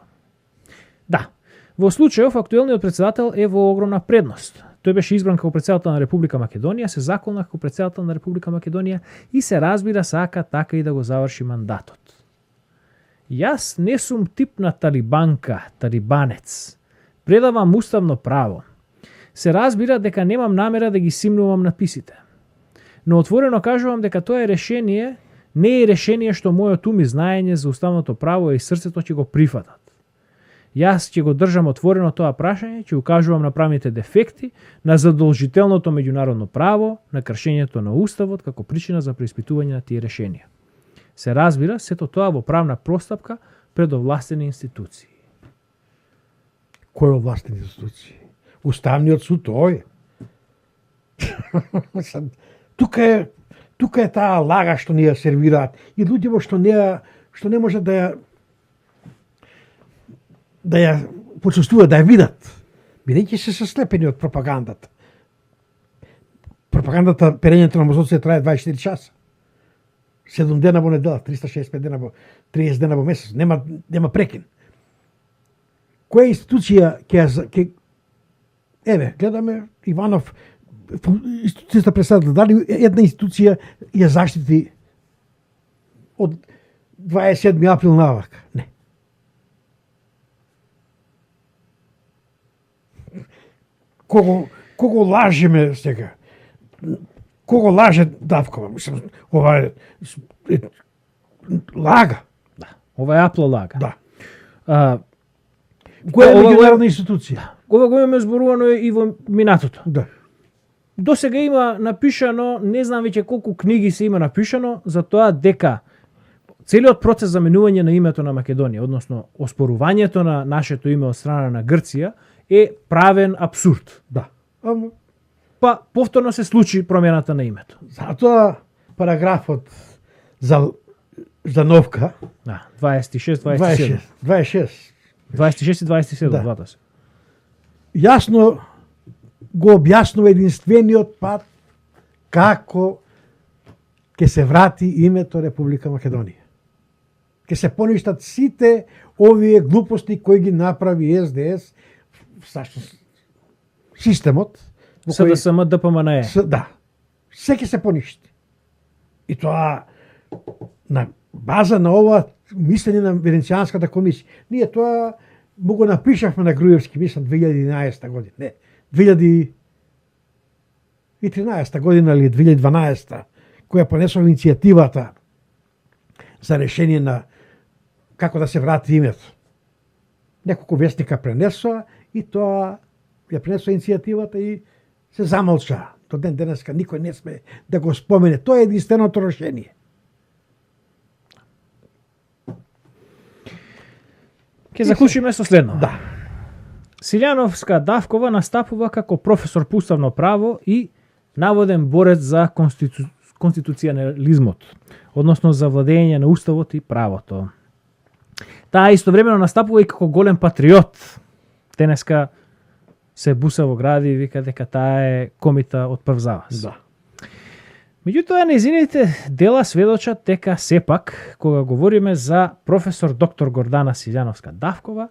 Да, во случајов актуелниот председател е во огромна предност. Тој беше избран како председател на Република Македонија, се заколна како председател на Република Македонија и се разбира сака така и да го заврши мандатот. Јас не сум тип на талибанка, талибанец. Предавам уставно право. Се разбира дека немам намера да ги симнувам надписите. Но отворено кажувам дека тоа е решение, не е решение што мојот ум и знаење за уставното право и срцето ќе го прифатат. Јас ќе го држам отворено тоа прашање, ќе укажувам на правните дефекти, на задолжителното меѓународно право, на кршењето на уставот како причина за преиспитување на тие решенија. Се разбира, сето тоа во правна простапка пред овластени институции. Кој овластени институции? Уставниот суд, тој. Тука е таа лага што ни ја сервираат и луѓето што не може да ја почувствуваат, да ја видат, бидејќи се слепени од пропагандата. Пропагандата, перењето на мозоците трае 24 часа. 7 дена во недела, 365 дена во 30 дена во месец, нема прекин. Која институција ќе еве, гледаме Иванов институцијата представа дали една институција ја заштити од 27 април навака? Не. Кого лажеме сега? Кого лаже Давкова? Мислам, ова е лага. Да. Ова е апла лага. Да. Која е меѓународна институција? Ова го имаме зборувано и во минатото. Да. До сега има напишано, не знам веќе колку книги се има напишано за тоа дека целиот процес за менување на името на Македонија, односно оспорувањето на нашето име од страна на Грција е правен абсурд. Да. Па повторно се случи промената на името. Затоа параграфот за Новка, Да, 26, 27. 26. 26 и 27, Да. двата се. Јасно го објаснува единствениот пат како ќе се врати името Република Македонија. Ќе се поништат сите овие глупости кои ги направи СДС, системот во кој СДСМ, ДПМНЕ. да, се ќе се поништи. И тоа на база на ова мислење на Венецијанската комисија. Ние тоа му го напишавме на Груевски, мислам 2011 година. Не, 2013 година или 2012 која понесува иницијативата за решение на како да се врати името. Неколку вестника пренесоа и тоа ја пренесоа иницијативата и се замолча. До ден денеска никој не сме да го спомене. Тоа е единственото решение. Ќе заклучиме со следно. Да. Силјановска Давкова настапува како професор по уставно право и наводен борец за конституционализмот, односно за владење на уставот и правото. Таа истовремено настапува и како голем патриот. Денеска се буса во гради и вика дека таа е комита од прв заваз. Да. Меѓутоа, нејзините дела сведочат дека сепак, кога говориме за професор доктор Гордана Силјановска Давкова,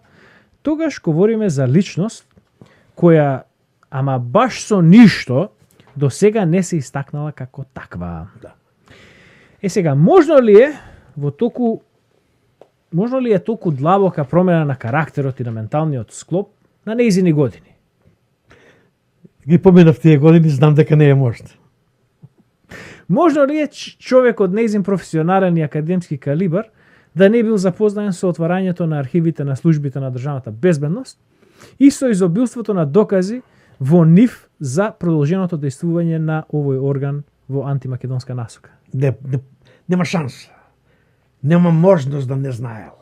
тогаш говориме за личност која, ама баш со ништо, до сега не се истакнала како таква. Да. Сега, можно ли е толку длабока промена на карактерот и на менталниот склоп на нејзини години? Ги поминав тие години, знам дека не е можно. Можно ли е човек од нејзин професионален и академски калибар да не бил запознаен со отварањето на архивите на службите на државната безбедност и со изобилството на докази во нив за продолженото дејствување на овој орган во антимакедонска насока? Нема шанса. Нема можност да не знаела.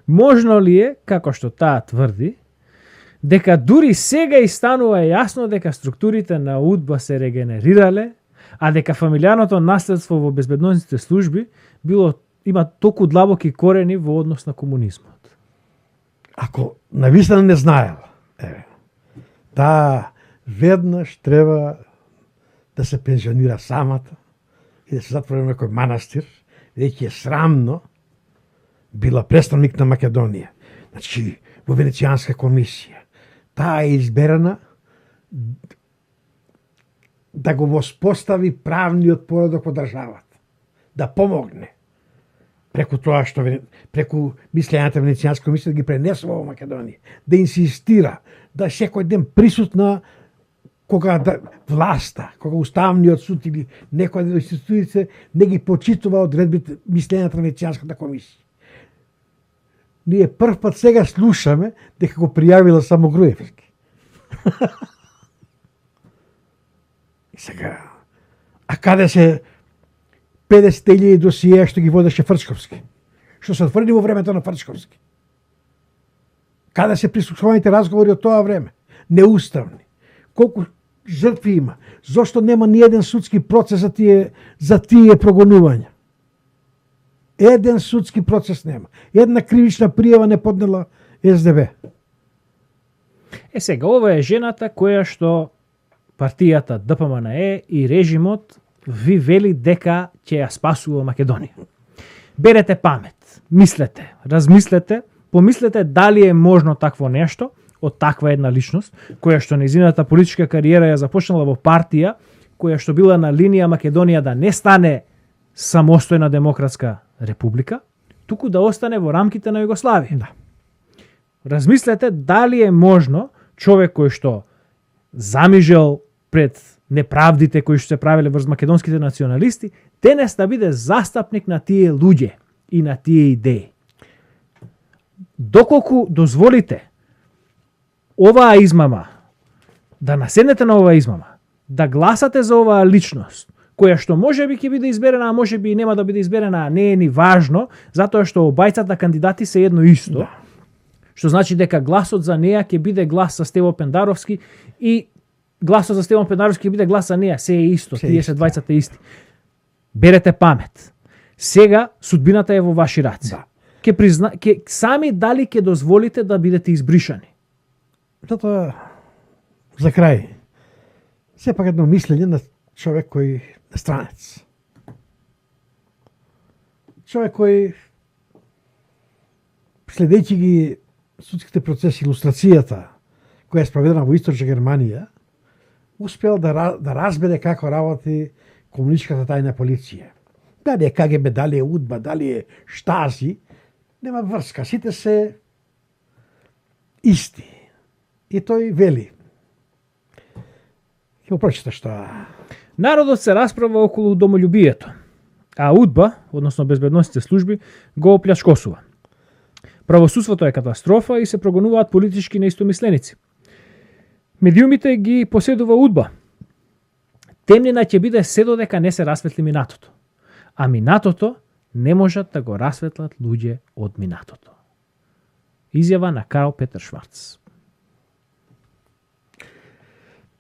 Можно ли е, како што таа тврди, дека дури сега и станува јасно дека структурите на УДБА се регенерирале, а дека фамилијарното наследство во безбедносните служби има толку длабоки корени во однос на комунизмот? Ако навистина не знаела, таа веднаш треба да се пензионира самата и да се затвори во некој манастир, бидејќи е срамно била представник на Македонија. Значи, во Венецијанска комисија. Таа е изберана да го воспостави правниот поредок во државата. Да помогне. Преку тоа преку мислењата Венецијанска комисија да ги пренесува во Македонија. Да инсистира да секој ден присутна кога власта, кога уставниот суд или некоја од институциите не ги почитува одредбите мислењата на Венецијанската комисија. Ние прв пат сега слушаме дека го пријавила само Груевски. И сега, а каде се 50.000 досије што ги водеше Фрчковски? Што се отворени во времето на Фрчковски? Каде се прислушуваните разговори од тоа време? Неуставни. Колку жртви има? Зошто нема ни еден судски процес за тие прогонувања? Еден судски процес нема. Една кривична пријава не поднела СДБ. Сега, ова е жената која што партијата ДПМНЕ и режимот ви вели дека ќе ја спасува Македонија. Берете памет, мислете, размислете, помислете дали е можно такво нешто од таква една личност, која што нејзината политичка кариера ја започнала во партија, која што била на линија Македонија да не стане самостојна демократска република, туку да остане во рамките на Југославија. Да. Размислете дали е можно човек кој што замижел пред неправдите кои што се правеле врз македонските националисти, денес да биде застапник на тие луѓе и на тие идеи. Доколку дозволите оваа измама, да наседнете на оваа измама, да гласате за оваа личност, која што може би ќе биде изберена, а може би нема да биде изберена, а не е ни важно, затоа што обајцата кандидати се едно исто. Да. Што значи дека гласот за неа ќе биде глас за Стево Пендаровски и гласот за Стево Пендаровски ќе биде глас за неа, се е исто, тие се двајцата исти. Берете памет. Сега судбината е во ваши раце. Да. Ќе сами дали ќе дозволите да бидете избришани. Затоа, за крај, сепак едно мислење на човек кој е странец. Човек кој, следејќи ги судските процеси, илустрацијата која е спроведена во Источна Германија, успел да разбере како работи комунистичката тајна полиција. Дали е КГБ, дали е УДБА, дали е Штази, нема врска, сите се исти. И тој вели. Ќе го прочиташ тоа. Народот се расправа околу домољубието, а УДБА, односно безбедносните служби, го оплјашкосува. Правосудството е катастрофа и се прогонуваат политички неистомисленици. Медиумите ги поседува УДБА. Темнина ќе биде се додека не се расветли минатото. А минатото не можат да го расветлат луѓе од минатото. Изјава на Карл Петер Шварц.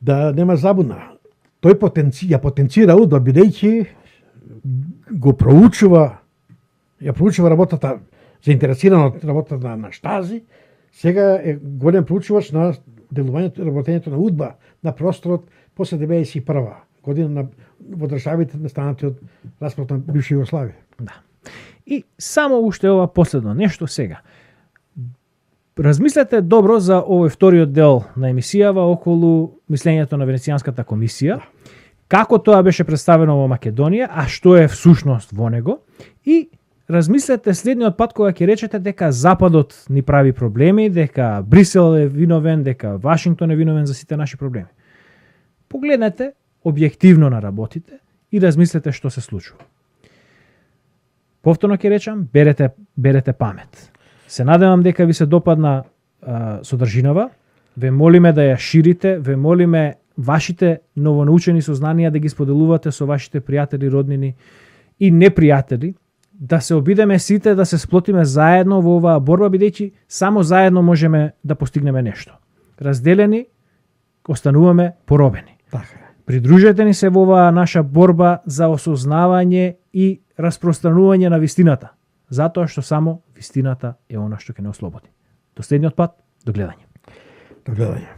Да нема забуна. Тој ја потенцира УДБА, бидејќи го проучува работата, заинтересиран од работата на Штази, сега е голем проучувач на делувањето и работењето на УДБА на просторот после 1991 година во државите настанати од распадот на бивша Југославија. Да. И само уште ова последно нешто сега. Размислете добро за овој вториот дел на емисијава околу мислењето на Венецијанската комисија, како тоа беше представено во Македонија, а што е всушност во него, и размислете следниот пат кога ќе речете дека Западот ни прави проблеми, дека Брисел е виновен, дека Вашингтон е виновен за сите наши проблеми. Погледнете објективно на работите и размислете што се случува. Повторно ќе речам, берете памет. Се надевам дека ви се допадна содржинава. Ве молиме да ја ширите, ве молиме вашите новонаучени сознанија да ги споделувате со вашите пријатели, роднини и непријатели, да се обидеме сите да се сплотиме заедно во оваа борба, бидејќи само заедно можеме да постигнеме нешто. Разделени, остануваме поробени. Така. Придружете ни се во оваа наша борба за осознавање и распространување на вистината, затоа што само вистината е она што ќе не ослободи. До следниот пат, до гледање. До гледање.